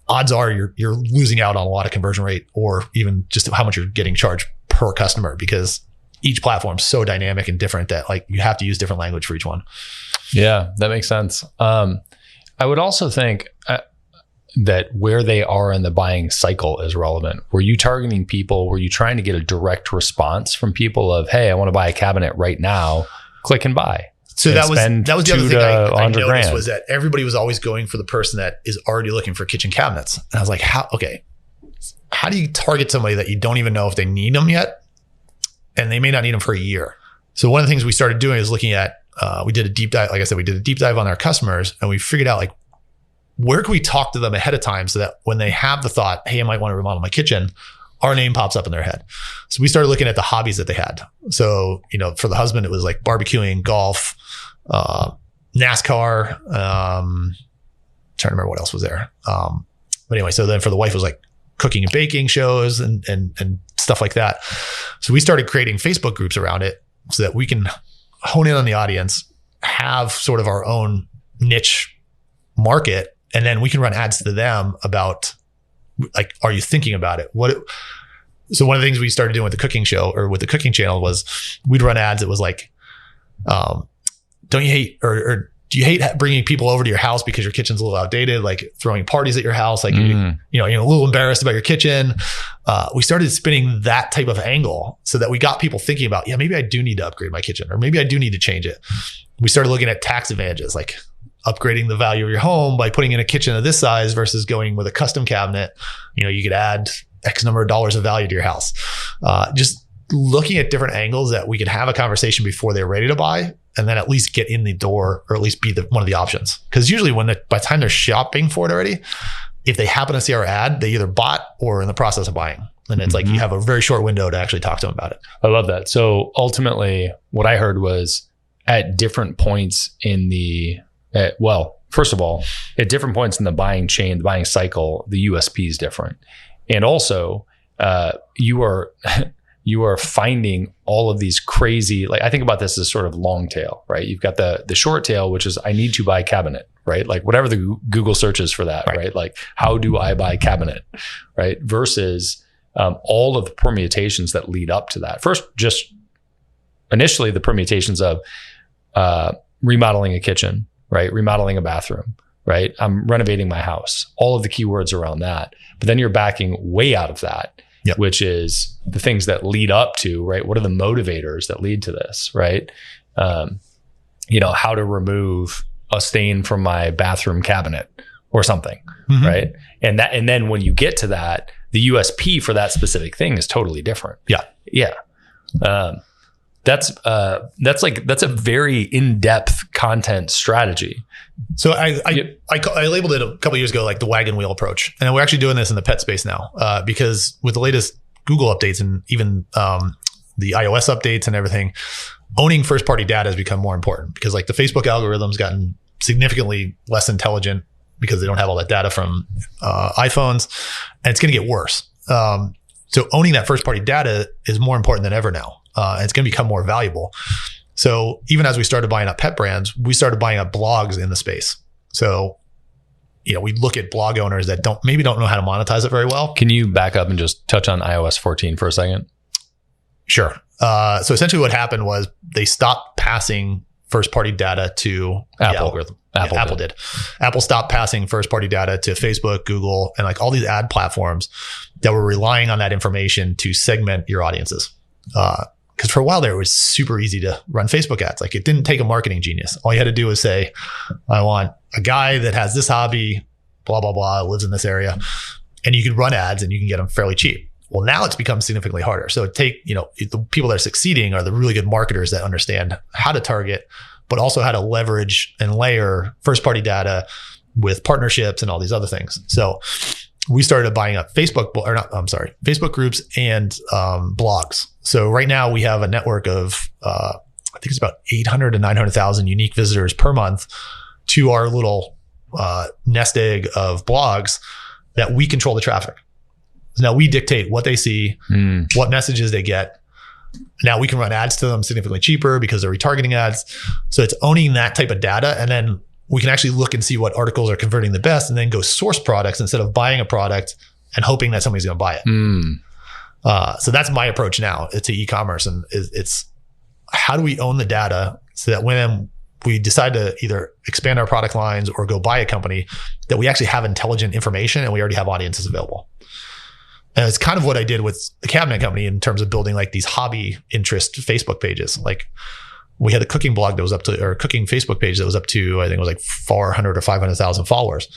odds are you're losing out on a lot of conversion rate, or even just how much you're getting charged per customer, because each platform is so dynamic and different that like you have to use different language for each one. Yeah, that makes sense. I would also think that where they are in the buying cycle is relevant. Were you targeting people? Were you trying to get a direct response from people of, hey, I want to buy a cabinet right now, click and buy? So that was the other thing I noticed, was that everybody was always going for the person that is already looking for kitchen cabinets. And I was like, how do you target somebody that you don't even know if they need them yet? And they may not need them for a year. So one of the things we started doing is looking at, we did a deep dive. Like I said, we did a deep dive on our customers, and we figured out like, where can we talk to them ahead of time so that when they have the thought, hey, I might want to remodel my kitchen, our name pops up in their head. So we started looking at the hobbies that they had. So, for the husband, it was like barbecuing, golf, NASCAR, trying to remember what else was there. But anyway, so then for the wife, it was like cooking and baking shows and stuff like that. So we started creating Facebook groups around it so that we can hone in on the audience, have sort of our own niche market, and then we can run ads to them about like, are you thinking about it? So one of the things we started doing with the cooking show or with the cooking channel was we'd run ads. It was like, don't you hate, or do you hate bringing people over to your house because your kitchen's a little outdated, like throwing parties at your house, like you're a little embarrassed about your kitchen. We started spinning that type of angle so that we got people thinking about, maybe I do need to upgrade my kitchen, or maybe I do need to change it. We started looking at tax advantages, like upgrading the value of your home by putting in a kitchen of this size versus going with a custom cabinet. You could add X number of dollars of value to your house. Just looking at different angles that we could have a conversation before they're ready to buy, and then at least get in the door, or at least be one of the options. Because usually by the time they're shopping for it already, if they happen to see our ad, they either bought or in the process of buying. And it's like you have a very short window to actually talk to them about it. I love that. So ultimately, what I heard was at different points in first of all, at different points in the buying chain, the buying cycle, the USP is different. And also, you are finding all of these crazy, like I think about this as sort of long tail, right? You've got the short tail, which is I need to buy cabinet, right? Like whatever the Google search is for that, right? Like how do I buy cabinet, right? Versus all of the permutations that lead up to that. First, just initially the permutations of remodeling a kitchen, right? Remodeling a bathroom, right? I'm renovating my house, all of the keywords around that. But then you're backing way out of that. Yep. Which is the things that lead up to, right? What are the motivators that lead to this, right? How to remove a stain from my bathroom cabinet or something, right? And then when you get to that, the USP for that specific thing is totally different. Yeah. That's a very in-depth content strategy. So I labeled it a couple of years ago, like the wagon wheel approach. And we're actually doing this in the pet space now, because with the latest Google updates and even the iOS updates and everything, owning first party data has become more important, because like the Facebook algorithm's gotten significantly less intelligent because they don't have all that data from iPhones, and it's going to get worse. So owning that first party data is more important than ever now. It's going to become more valuable. So even as we started buying up pet brands, we started buying up blogs in the space. So, we look at blog owners that don't know how to monetize it very well. Can you back up and just touch on iOS 14 for a second? Sure. So essentially what happened was they stopped passing first party data to the algorithm. Apple did. Apple stopped passing first party data to Facebook, Google, and like all these ad platforms that were relying on that information to segment your audiences. Because for a while there, it was super easy to run Facebook ads. Like it didn't take a marketing genius. All you had to do was say, I want a guy that has this hobby, blah, blah, blah, lives in this area. And you can run ads and you can get them fairly cheap. Well, now it's become significantly harder. So the people that are succeeding are the really good marketers that understand how to target, but also how to leverage and layer first party data with partnerships and all these other things. So we started buying up Facebook groups and blogs. So right now we have a network of, I think it's about 800 to 900,000 unique visitors per month to our little nest egg of blogs that we control the traffic. So now we dictate what they see, what messages they get. Now we can run ads to them significantly cheaper because they're retargeting ads. So it's owning that type of data, and then we can actually look and see what articles are converting the best, and then go source products instead of buying a product and hoping that somebody's going to buy it. So that's my approach now to e-commerce. And it's how do we own the data so that when we decide to either expand our product lines or go buy a company, that we actually have intelligent information and we already have audiences available. And it's kind of what I did with the cabinet company in terms of building like these hobby interest Facebook pages. Like we had a cooking blog that was up to, or a cooking Facebook page that was up to, I think it was like 400 or 500,000 followers.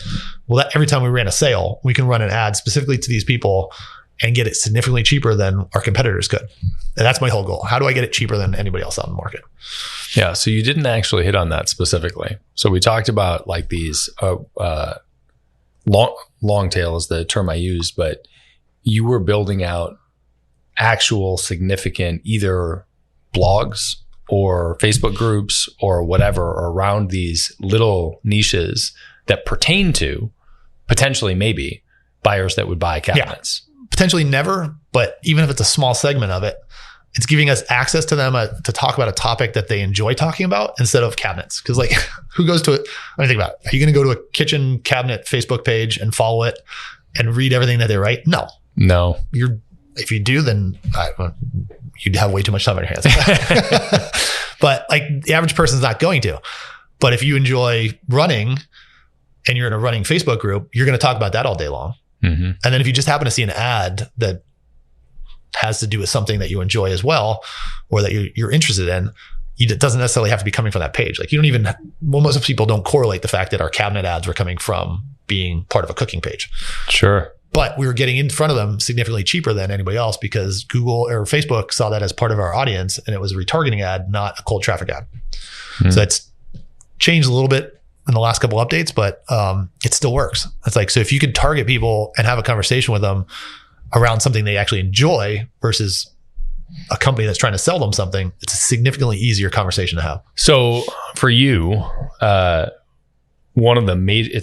Well, that every time we ran a sale, we can run an ad specifically to these people and get it significantly cheaper than our competitors could. And that's my whole goal. How do I get it cheaper than anybody else out in the market? Yeah. So you didn't actually hit on that specifically. So we talked about like these long tail is the term I used, but you were building out actual significant either blogs or Facebook groups or whatever around these little niches that pertain to potentially maybe buyers that would buy cabinets. Yeah. Potentially never, but even if it's a small segment of it, it's giving us access to them to talk about a topic that they enjoy talking about instead of cabinets. Because like, who goes to it? I mean, think about it. Are you going to go to a kitchen cabinet Facebook page and follow it and read everything that they write? No. If you do, then you'd have way too much time on your hands. But like the average person's not going to. But if you enjoy running and you're in a running Facebook group, you're going to talk about that all day long. Mm-hmm. And then if you just happen to see an ad that has to do with something that you enjoy as well, or that you're interested in, it doesn't necessarily have to be coming from that page. Like most people don't correlate the fact that our cabinet ads were coming from being part of a cooking page. Sure. But we were getting in front of them significantly cheaper than anybody else because Google or Facebook saw that as part of our audience, and it was a retargeting ad, not a cold traffic ad. Mm-hmm. So that's changed a little bit in the last couple updates, but it still works. It's like, so if you could target people and have a conversation with them around something they actually enjoy versus a company that's trying to sell them something, it's a significantly easier conversation to have. So for you, it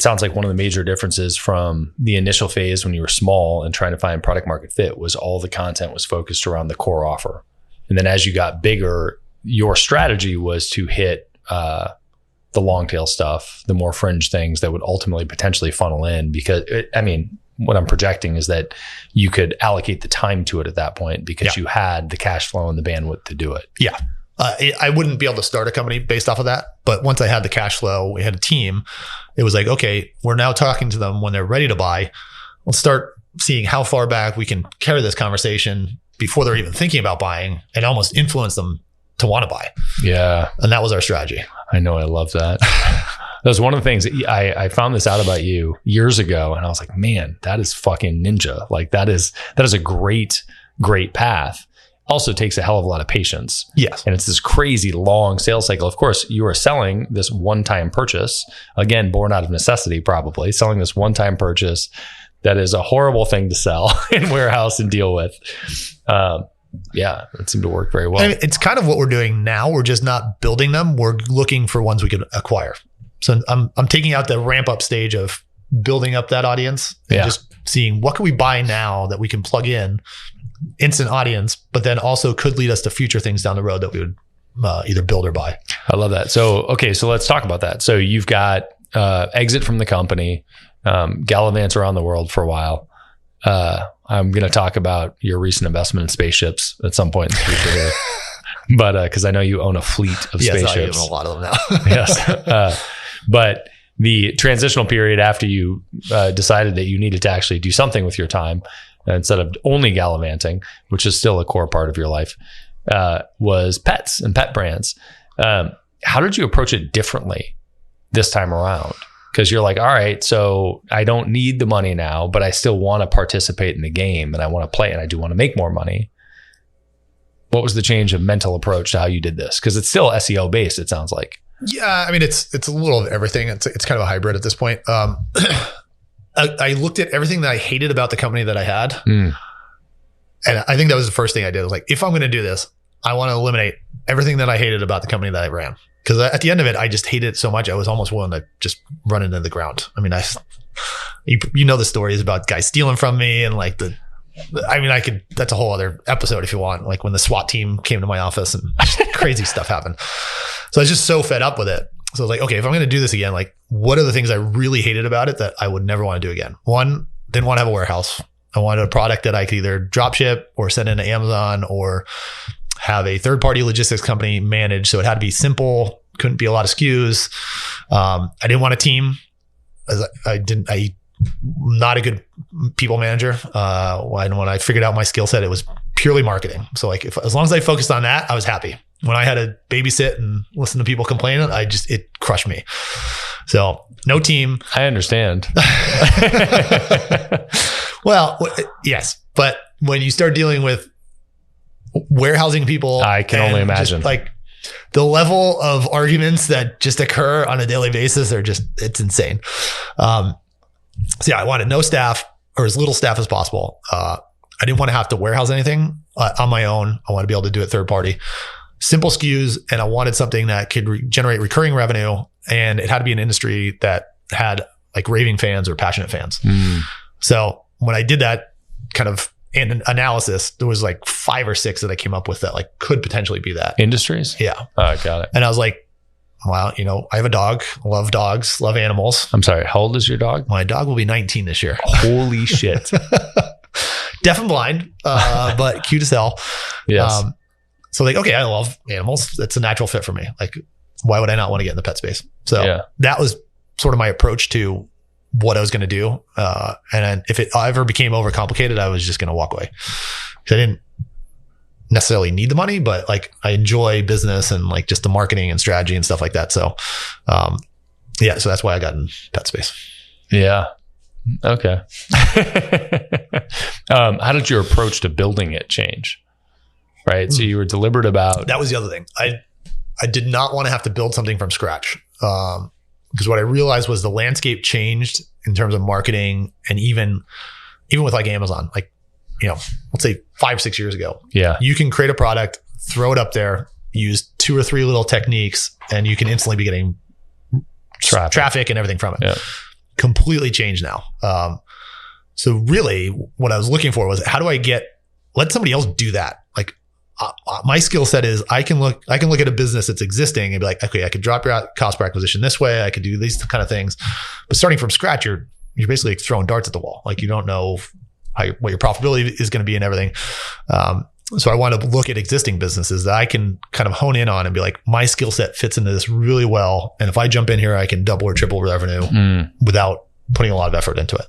sounds like one of the major differences from the initial phase when you were small and trying to find product market fit was all the content was focused around the core offer. And then as you got bigger, your strategy was to hit the long tail stuff, the more fringe things that would ultimately potentially funnel in, because what I'm projecting is that you could allocate the time to it at that point because you had the cash flow and the bandwidth to do it. Yeah. I wouldn't be able to start a company based off of that. But once I had the cash flow, we had a team. It was like, okay, we're now talking to them when they're ready to buy. Let's start seeing how far back we can carry this conversation before they're even thinking about buying and almost influence them to want to buy. Yeah. And that was our strategy. I know. I love that. That was one of the things that I found this out about you years ago. And I was like, man, that is fucking ninja. Like that is a great path. Also takes a hell of a lot of patience. Yes. And it's this crazy long sales cycle. Of course, you are selling this one-time purchase, again, born out of necessity, probably selling this one-time purchase. That is a horrible thing to sell and warehouse and deal with. It seemed to work very well. I mean, it's kind of what we're doing now. We're just not building them. We're looking for ones we could acquire. So I'm taking out the ramp up stage of building up that audience and just seeing what can we buy now that we can plug in instant audience, but then also could lead us to future things down the road that we would either build or buy. I love that. So let's talk about that. So you've got exit from the company, gallivants around the world for a while. I'm going to talk about your recent investment in spaceships at some point in the future here. But because I know you own a fleet of spaceships. I own a lot of them now. Yes. But the transitional period after you decided that you needed to actually do something with your time instead of only gallivanting, which is still a core part of your life, was pets and pet brands. How did you approach it differently this time around? Because you're like, all right, so I don't need the money now, but I still want to participate in the game and I want to play and I do want to make more money. What was the change of mental approach to how you did this? Because it's still SEO based, it sounds like. Yeah, I mean, it's a little of everything. It's kind of a hybrid at this point. I looked at everything that I hated about the company that I had. And I think that was the first thing I did. I was like, if I'm going to do this, I want to eliminate everything that I hated about the company that I ran. Because at the end of it, I just hated it so much. I was almost willing to just run into the ground. I mean, you know the stories about guys stealing from me and like that's a whole other episode if you want. Like when the SWAT team came to my office and crazy stuff happened. So I was just so fed up with it. So I was like, okay, if I'm going to do this again, like what are the things I really hated about it that I would never want to do again? One, didn't want to have a warehouse. I wanted a product that I could either drop ship or send into Amazon or have a third-party logistics company manage. So it had to be simple. Couldn't be a lot of SKUs. I didn't want a team. I'm not a good people manager. When I figured out my skill set, it was purely marketing. So like as long as I focused on that, I was happy. When I had to babysit and listen to people complaining, it crushed me. So no team. I understand. Well, yes. But when you start dealing with warehousing people, I can only imagine like the level of arguments that just occur on a daily basis are it's insane. So yeah, I wanted no staff or as little staff as possible. I didn't want to have to warehouse anything on my own. I wanted to be able to do it third party, simple SKUs. And I wanted something that could generate recurring revenue. And it had to be an industry that had like raving fans or passionate fans. So when I did that, kind of and an analysis, there was like 5 or 6 that I came up with that like could potentially be that. Industries? Yeah. Got it. And I was like, well, I have a dog, love dogs, love animals. I'm sorry. How old is your dog? My dog will be 19 this year. Holy shit. Deaf and blind, but cute as hell. Yes. So like, okay, I love animals. That's a natural fit for me. Like, why would I not want to get in the pet space? So that was sort of my approach to what I was going to do. And then if it ever became overcomplicated, I was just going to walk away. I didn't necessarily need the money, but like I enjoy business and like just the marketing and strategy and stuff like that. So, so that's why I got in pet space. Yeah. Okay. How did your approach to building it change? Right. So you were deliberate about. That was the other thing. I did not want to have to build something from scratch. Because what I realized was the landscape changed in terms of marketing, and even with like Amazon, like, let's say 5-6 years ago, you can create a product, throw it up there, use 2 or 3 little techniques, and you can instantly be getting traffic and everything from it. Yeah. Completely changed now. So really what I was looking for was, how do I let somebody else do that? Like, my skill set is I can look at a business that's existing and be like, okay, I could drop your cost per acquisition this way. I could do these kind of things, but starting from scratch, you're basically throwing darts at the wall. Like, you don't know what your profitability is going to be and everything. So I want to look at existing businesses that I can kind of hone in on and be like, my skill set fits into this really well. And if I jump in here, I can double or triple revenue without putting a lot of effort into it.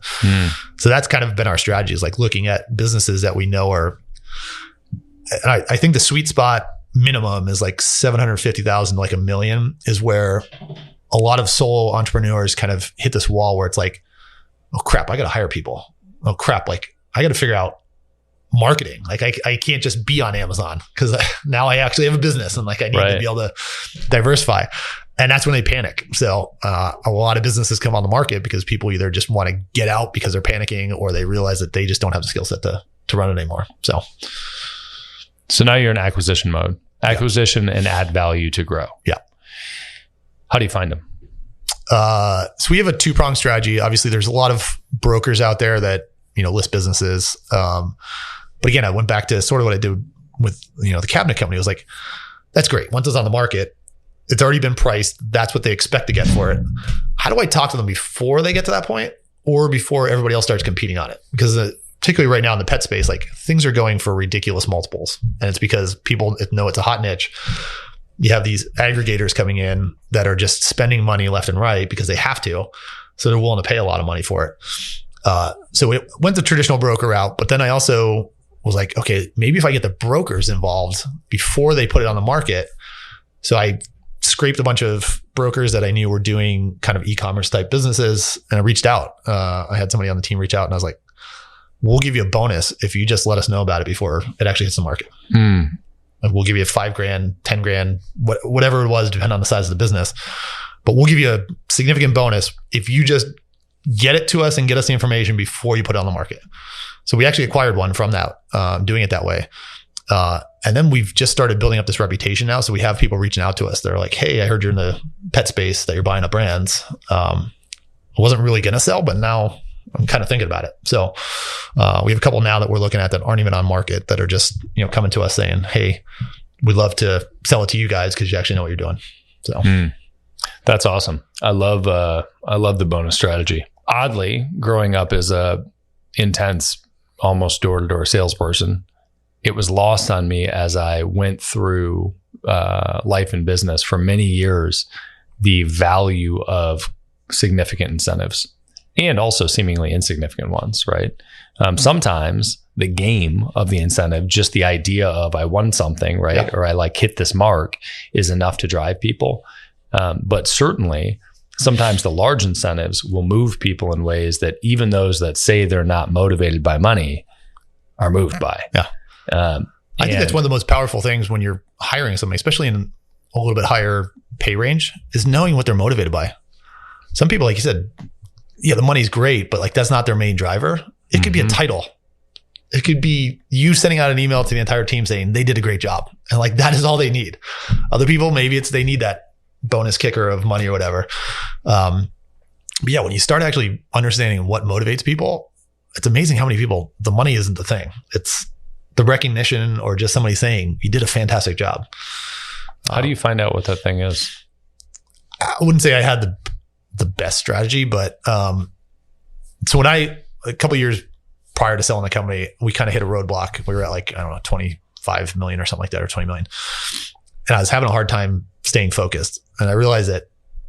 So that's kind of been our strategy, is like looking at businesses that we know are, and I think the sweet spot minimum is like 750,000 to like $1 million, is where a lot of solo entrepreneurs kind of hit this wall where it's like, oh crap, I got to hire people. Oh crap, like I got to figure out marketing. Like I can't just be on Amazon, because now I actually have a business and like I need to be able to diversify. And that's when they panic. So a lot of businesses come on the market because people either just want to get out because they're panicking, or they realize that they just don't have the skill set to run it anymore. So now you're in acquisition mode, and add value to grow. Yeah. How do you find them? So we have a 2-pronged strategy. Obviously there's a lot of brokers out there that, list businesses. But again, I went back to sort of what I did with, the cabinet company. It was like, that's great. Once it's on the market, it's already been priced. That's what they expect to get for it. How do I talk to them before they get to that point, or before everybody else starts competing on it? Because particularly right now in the pet space, like things are going for ridiculous multiples. And it's because people know it's a hot niche. You have these aggregators coming in that are just spending money left and right because they have to. So they're willing to pay a lot of money for it. So it went the traditional broker route, but then I also was like, okay, maybe if I get the brokers involved before they put it on the market. So I scraped a bunch of brokers that I knew were doing kind of e-commerce type businesses, and I reached out. I had somebody on the team reach out, and I was like, we'll give you a bonus if you just let us know about it before it actually hits the market. Like, we'll give you $5,000, $10,000, whatever it was, depending on the size of the business. But we'll give you a significant bonus if you just get it to us and get us the information before you put it on the market. So we actually acquired one from that, doing it that way. And then we've just started building up this reputation now. So we have people reaching out to us. They're like, hey, I heard you're in the pet space, that you're buying up brands. I wasn't really going to sell, but now I'm kind of thinking about it. So we have a couple now that we're looking at that aren't even on market, that are just, coming to us saying, hey, we'd love to sell it to you guys because you actually know what you're doing. So that's awesome. I love the bonus strategy. Oddly, growing up as a intense, almost door-to-door salesperson, it was lost on me as I went through life and business for many years, the value of significant incentives, and also seemingly insignificant ones, right? Sometimes the game of the incentive, just the idea of I won something, right? Yeah. Or I like hit this mark, is enough to drive people. But certainly sometimes the large incentives will move people in ways that even those that say they're not motivated by money are moved by. Yeah. I think that's one of the most powerful things when you're hiring somebody, especially in a little bit higher pay range, is knowing what they're motivated by. Some people, like you said, yeah, the money's great, but like that's not their main driver. It could be a title. It could be you sending out an email to the entire team saying they did a great job. And like, that is all they need. Other people, maybe it's they need that bonus kicker of money or whatever. But yeah, when you start actually understanding what motivates people, it's amazing how many people, the money isn't the thing. It's the recognition or just somebody saying you did a fantastic job. How do you find out what that thing is? I wouldn't say I had the best strategy, but so when a couple of years prior to selling the company, we kind of hit a roadblock. We were at like, I don't know, 25 million or something like that, or 20 million. And I was having a hard time staying focused. And I realized that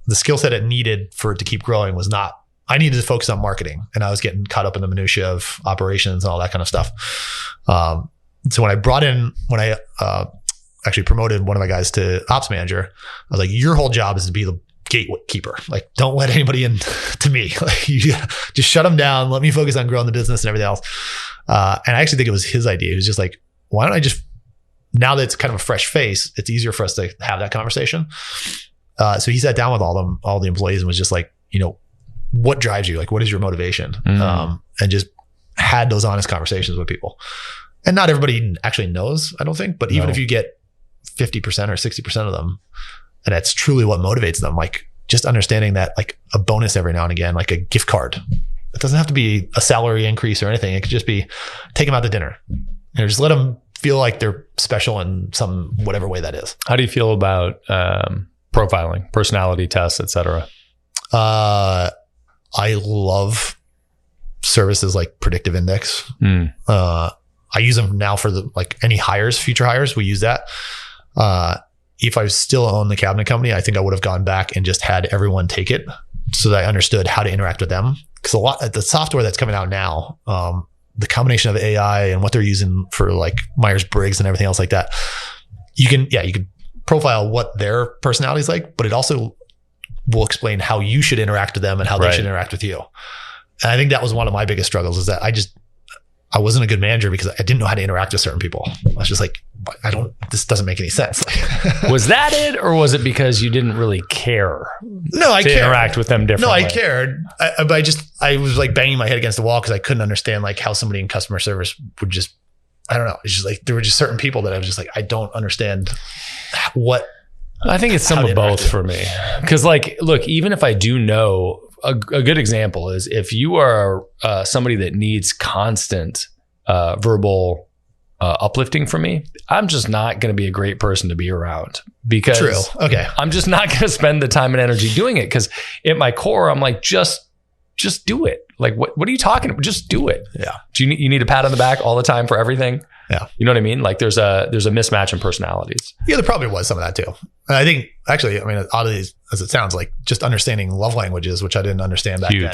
the skill set it needed for it to keep growing was not, I needed to focus on marketing, and I was getting caught up in the minutia of operations and all that kind of stuff. So when I actually promoted one of my guys to ops manager, I was like, your whole job is to be the gatekeeper. Like, don't let anybody in to me. Like, you just shut them down. Let me focus on growing the business and everything else. And I actually think it was his idea. He was just like, why don't I just, now that it's kind of a fresh face, it's easier for us to have that conversation. So he sat down with all the employees and was just like, what drives you? Like, what is your motivation? And just had those honest conversations with people. And not everybody actually knows, I don't think, but even if you get 50% or 60% of them, and that's truly what motivates them, like just understanding that, like a bonus every now and again, like a gift card, it doesn't have to be a salary increase or anything. It could just be take them out to dinner and just let them feel like they're special in some, whatever way that is. How do you feel about profiling, personality tests, et cetera? I love services like Predictive Index. I use them now for any future hires. We use that. If I still own the cabinet company, I think I would have gone back and just had everyone take it so that I understood how to interact with them. Because the software that's coming out now, the combination of AI and what they're using for like Myers-Briggs and everything else like that, you can profile what their personality is like, but it also will explain how you should interact with them and how they should interact with you. And I think that was one of my biggest struggles, is that I wasn't a good manager because I didn't know how to interact with certain people. I was just like, this doesn't make any sense. Was that it? Or was it because you didn't really care? No, I cared. Interact with them differently. No, I cared. I was like banging my head against the wall because I couldn't understand like how somebody in customer service would just, I don't know. It's just like, there were just certain people that I was just like, I don't understand what. I think it's some of both for me. Because like, look, even if I do know, a good example is if you are somebody that needs constant verbal uplifting from me, I'm just not going to be a great person to be around, because True. Okay. I'm just not going to spend the time and energy doing it, because at my core, I'm like, just do it. Like, what are you talking about? Just do it. Yeah. Do you need a pat on the back all the time for everything? Yeah. You know what I mean? Like there's a mismatch in personalities. Yeah, there probably was some of that too. And I think actually, I mean, oddly as it sounds, like just understanding love languages, which I didn't understand back then.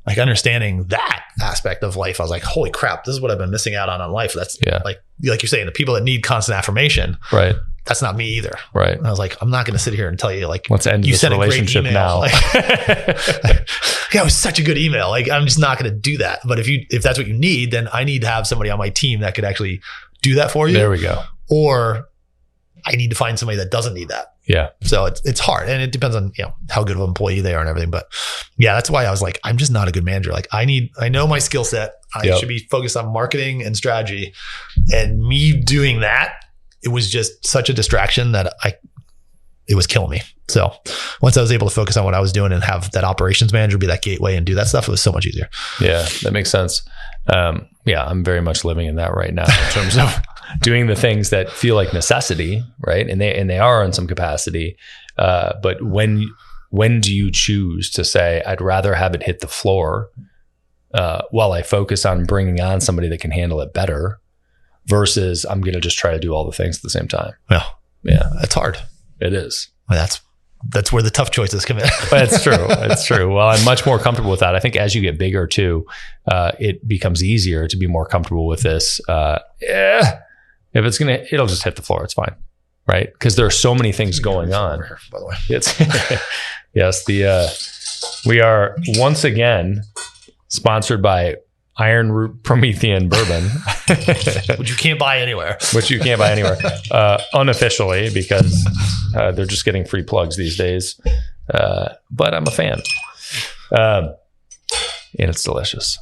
Like understanding that aspect of life, I was like, holy crap, this is what I've been missing out on life. That's like you're saying, the people that need constant affirmation. Right. That's not me either. Right. And I was like, I'm not going to sit here and tell you like, let's end this relationship now. Like, yeah, it was such a good email. Like, I'm just not going to do that. But if that's what you need, then I need to have somebody on my team that could actually do that for you. There we go. Or I need to find somebody that doesn't need that. Yeah. So it's hard, and it depends on how good of an employee they are and everything. But yeah, that's why I was like, I'm just not a good manager. Like I know my skill set. I should be focused on marketing and strategy, and me doing that, it was just such a distraction that it was killing me. So once I was able to focus on what I was doing and have that operations manager be that gateway and do that stuff, it was so much easier. Yeah, that makes sense. I'm very much living in that right now in terms of doing the things that feel like necessity, right? And they are in some capacity. But when do you choose to say, I'd rather have it hit the floor while I focus on bringing on somebody that can handle it better, versus I'm going to just try to do all the things at the same time? Yeah. It's hard. It is. Well, that's where the tough choices come in. That's true. That's true. Well, I'm much more comfortable with that. I think as you get bigger too, it becomes easier to be more comfortable with this. If it's it'll just hit the floor. It's fine. Right. Because there are so many things going on. Here, by the way. Yes. We are once again sponsored by Iron Root Promethean Bourbon, which you can't buy anywhere. Unofficially, because they're just getting free plugs these days. But I'm a fan, and it's delicious.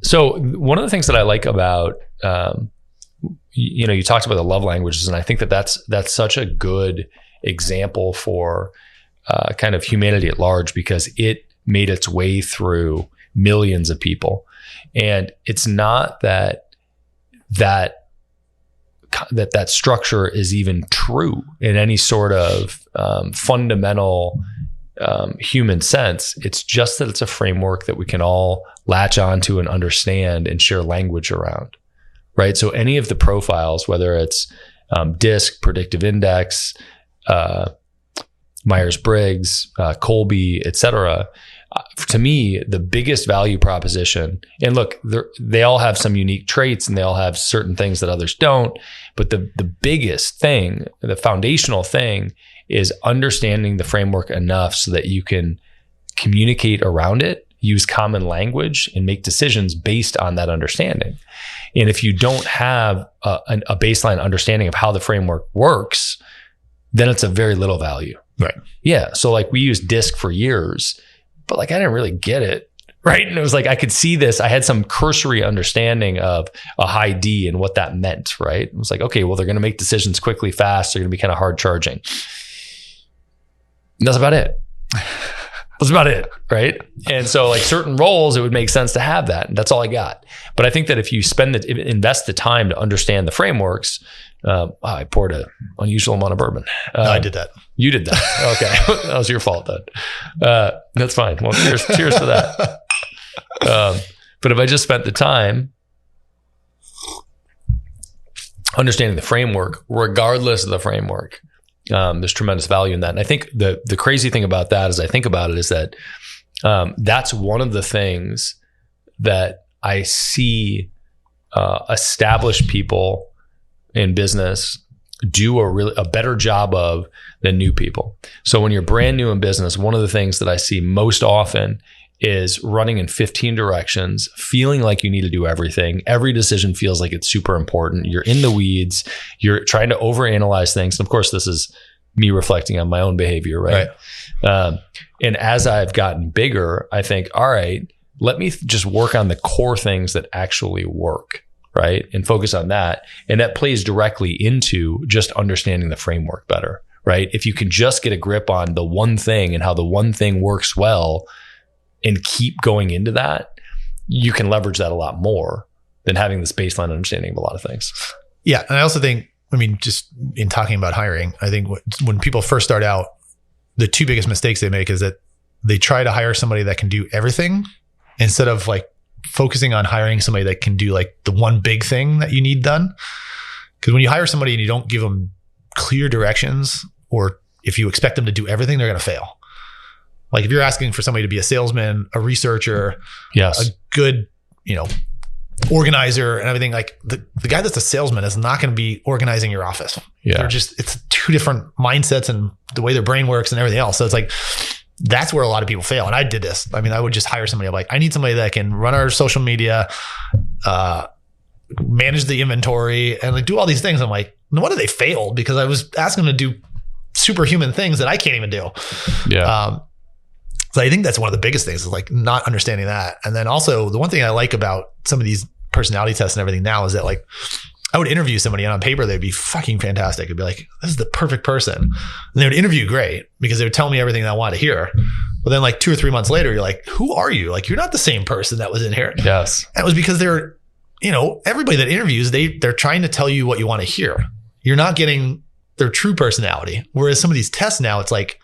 So one of the things that I like about, you talked about the love languages, and I think that's such a good example for kind of humanity at large, because it made its way through millions of people. And it's not that structure is even true in any sort of fundamental human sense. It's just that it's a framework that we can all latch onto and understand and share language around, right? So any of the profiles, whether it's DISC, predictive index, Myers-Briggs, Colby, et cetera, to me, the biggest value proposition, and look, they all have some unique traits and they all have certain things that others don't, but the biggest thing, the foundational thing, is understanding the framework enough so that you can communicate around it, use common language, and make decisions based on that understanding. And if you don't have a baseline understanding of how the framework works, then it's of very little value. Right. Yeah. So like we used DISC for years, but like I didn't really get it. Right. And it was like I could see this. I had some cursory understanding of a high D and what that meant. Right. It was like, okay, well, they're going to make decisions quickly, fast. They're going to be kind of hard charging. And that's about it. That's about it. Right. And so like certain roles, it would make sense to have that. And that's all I got. But I think that if you invest the time to understand the frameworks, I poured an unusual amount of bourbon. No, I did that. You did that. Okay. That was your fault then. That's fine. Well, cheers to that. But if I just spent the time understanding the framework, regardless of the framework, there's tremendous value in that. And I think the crazy thing about that, as I think about it, is that that's one of the things that I see established people in business do a better job of than new people. So when you're brand new in business, one of the things that I see most often is running in 15 directions, feeling like you need to do everything. Every decision feels like it's super important. You're in the weeds. You're trying to overanalyze things. And of course, this is me reflecting on my own behavior, right? And as I've gotten bigger, I think, all right, let me just work on the core things that actually work, right? And focus on that. And that plays directly into just understanding the framework better, right? If you can just get a grip on the one thing and how the one thing works well and keep going into that, you can leverage that a lot more than having this baseline understanding of a lot of things. Yeah. And I also think, just in talking about hiring, I think when people first start out, the two biggest mistakes they make is that they try to hire somebody that can do everything instead of like focusing on hiring somebody that can do like the one big thing that you need done. Because when you hire somebody and you don't give them clear directions, or if you expect them to do everything, they're going to fail. Like if you're asking for somebody to be a salesman, a researcher, yes, a good, organizer and everything, like the guy that's a salesman is not going to be organizing your office. Yeah. It's two different mindsets and the way their brain works and everything else. So it's like, that's where a lot of people fail. And I did this. I would just hire somebody. I'm like, I need somebody that can run our social media, manage the inventory, and like do all these things. I'm like, no wonder they failed, because I was asking them to do superhuman things that I can't even do. Yeah. So I think that's one of the biggest things, is like not understanding that. And then also the one thing I like about some of these personality tests and everything now is that like I would interview somebody and on paper they'd be fucking fantastic. It'd be like, this is the perfect person. And they would interview great because they would tell me everything that I wanted to hear. But then like 2 or 3 months later, you're like, who are you? Like, you're not the same person that was in here. Yes. That was because they're, everybody that interviews, they're trying to tell you what you want to hear. You're not getting their true personality. Whereas some of these tests now, it's like,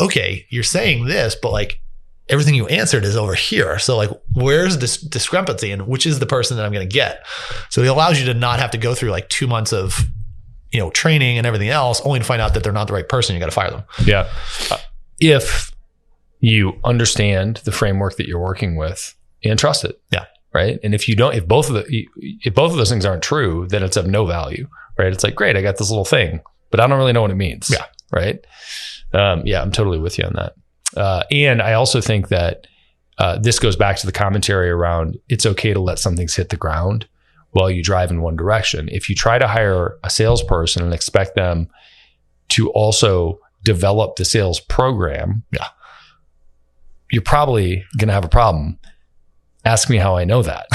okay, you're saying this, but like everything you answered is over here. So like, where's this discrepancy and which is the person that I'm going to get? So it allows you to not have to go through like 2 months of, training and everything else, only to find out that they're not the right person. You got to fire them. Yeah. If you understand the framework that you're working with and trust it. Yeah. Right. And if you don't, if both of those things aren't true, then it's of no value, right? It's like, great, I got this little thing, but I don't really know what it means. Yeah. Right. Yeah, I'm totally with you on that. And I also think that this goes back to the commentary around it's okay to let some things hit the ground while you drive in one direction. If you try to hire a salesperson and expect them to also develop the sales program, you're probably going to have a problem. Ask me how I know that.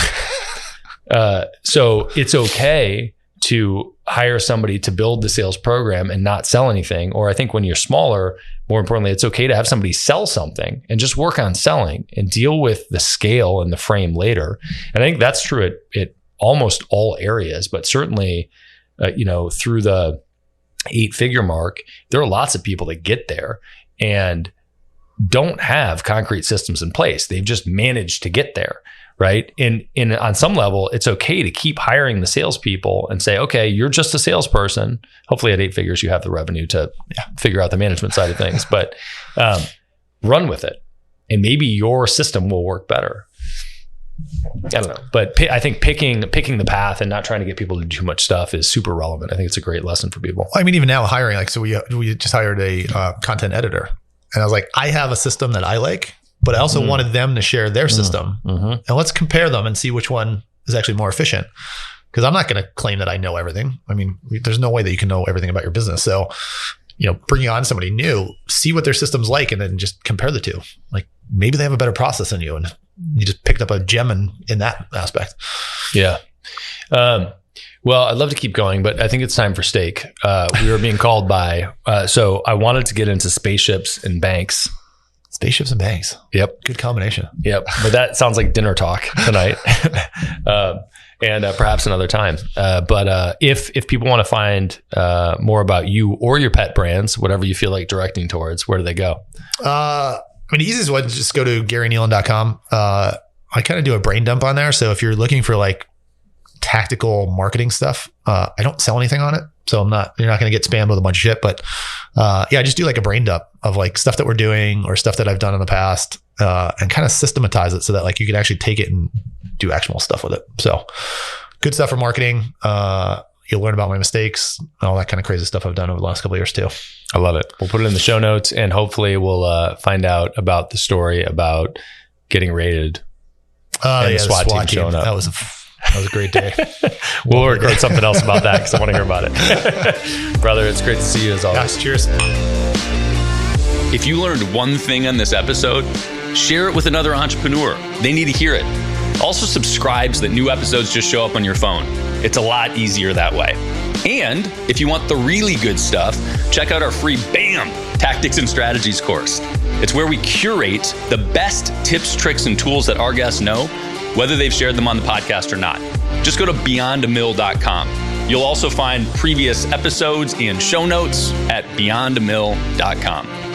So it's okay to hire somebody to build the sales program and not sell anything. Or I think when you're smaller, more importantly, it's okay to have somebody sell something and just work on selling and deal with the scale and the frame later. And I think that's true at almost all areas, but certainly, through the 8-figure mark, there are lots of people that get there and don't have concrete systems in place. They've just managed to get there. Right. And on some level, it's okay to keep hiring the salespeople and say, okay, you're just a salesperson. Hopefully at 8 figures, you have the revenue to figure out the management side of things, but run with it. And maybe your system will work better. I don't know. But I think picking the path and not trying to get people to do too much stuff is super relevant. I think it's a great lesson for people. I mean, even now hiring, like, so we just hired a content editor. And I was like, I have a system that I like, but I also wanted them to share their system. And let's compare them and see which one is actually more efficient. Because I'm not going to claim that I know everything. I mean, there's no way that you can know everything about your business. So, bringing on somebody new, see what their system's like, and then just compare the two. Like, maybe they have a better process than you, and you just picked up a gem in that aspect. Yeah. Well, I'd love to keep going, but I think it's time for steak. We were being called by, so I wanted to get into spaceships and banks. Spaceships and banks. Yep. Good combination. Yep. But that sounds like dinner talk tonight. And perhaps another time. But if people want to find more about you or your pet brands, whatever you feel like directing towards, where do they go? The easiest one is just go to GaryNealon.com. I kind of do a brain dump on there. So if you're looking for like tactical marketing stuff, I don't sell anything on it. So you're not going to get spammed with a bunch of shit, but I just do like a brain dump of like stuff that we're doing or stuff that I've done in the past, and kind of systematize it so that like you can actually take it and do actionable stuff with it. So good stuff for marketing. You'll learn about my mistakes, all that kind of crazy stuff I've done over the last couple of years too. I love it. We'll put it in the show notes, and hopefully we'll find out about the story about getting raided. And the SWAT team showing up. That was a great day. We'll record something else about that because I want to hear about it. Brother, it's great to see you as always. Yes, cheers. If you learned one thing on this episode, share it with another entrepreneur. They need to hear it. Also subscribe so that new episodes just show up on your phone. It's a lot easier that way. And if you want the really good stuff, check out our free BAM! Tactics and Strategies course. It's where we curate the best tips, tricks, and tools that our guests know, whether they've shared them on the podcast or not. Just go to beyondamill.com. You'll also find previous episodes and show notes at beyondamill.com.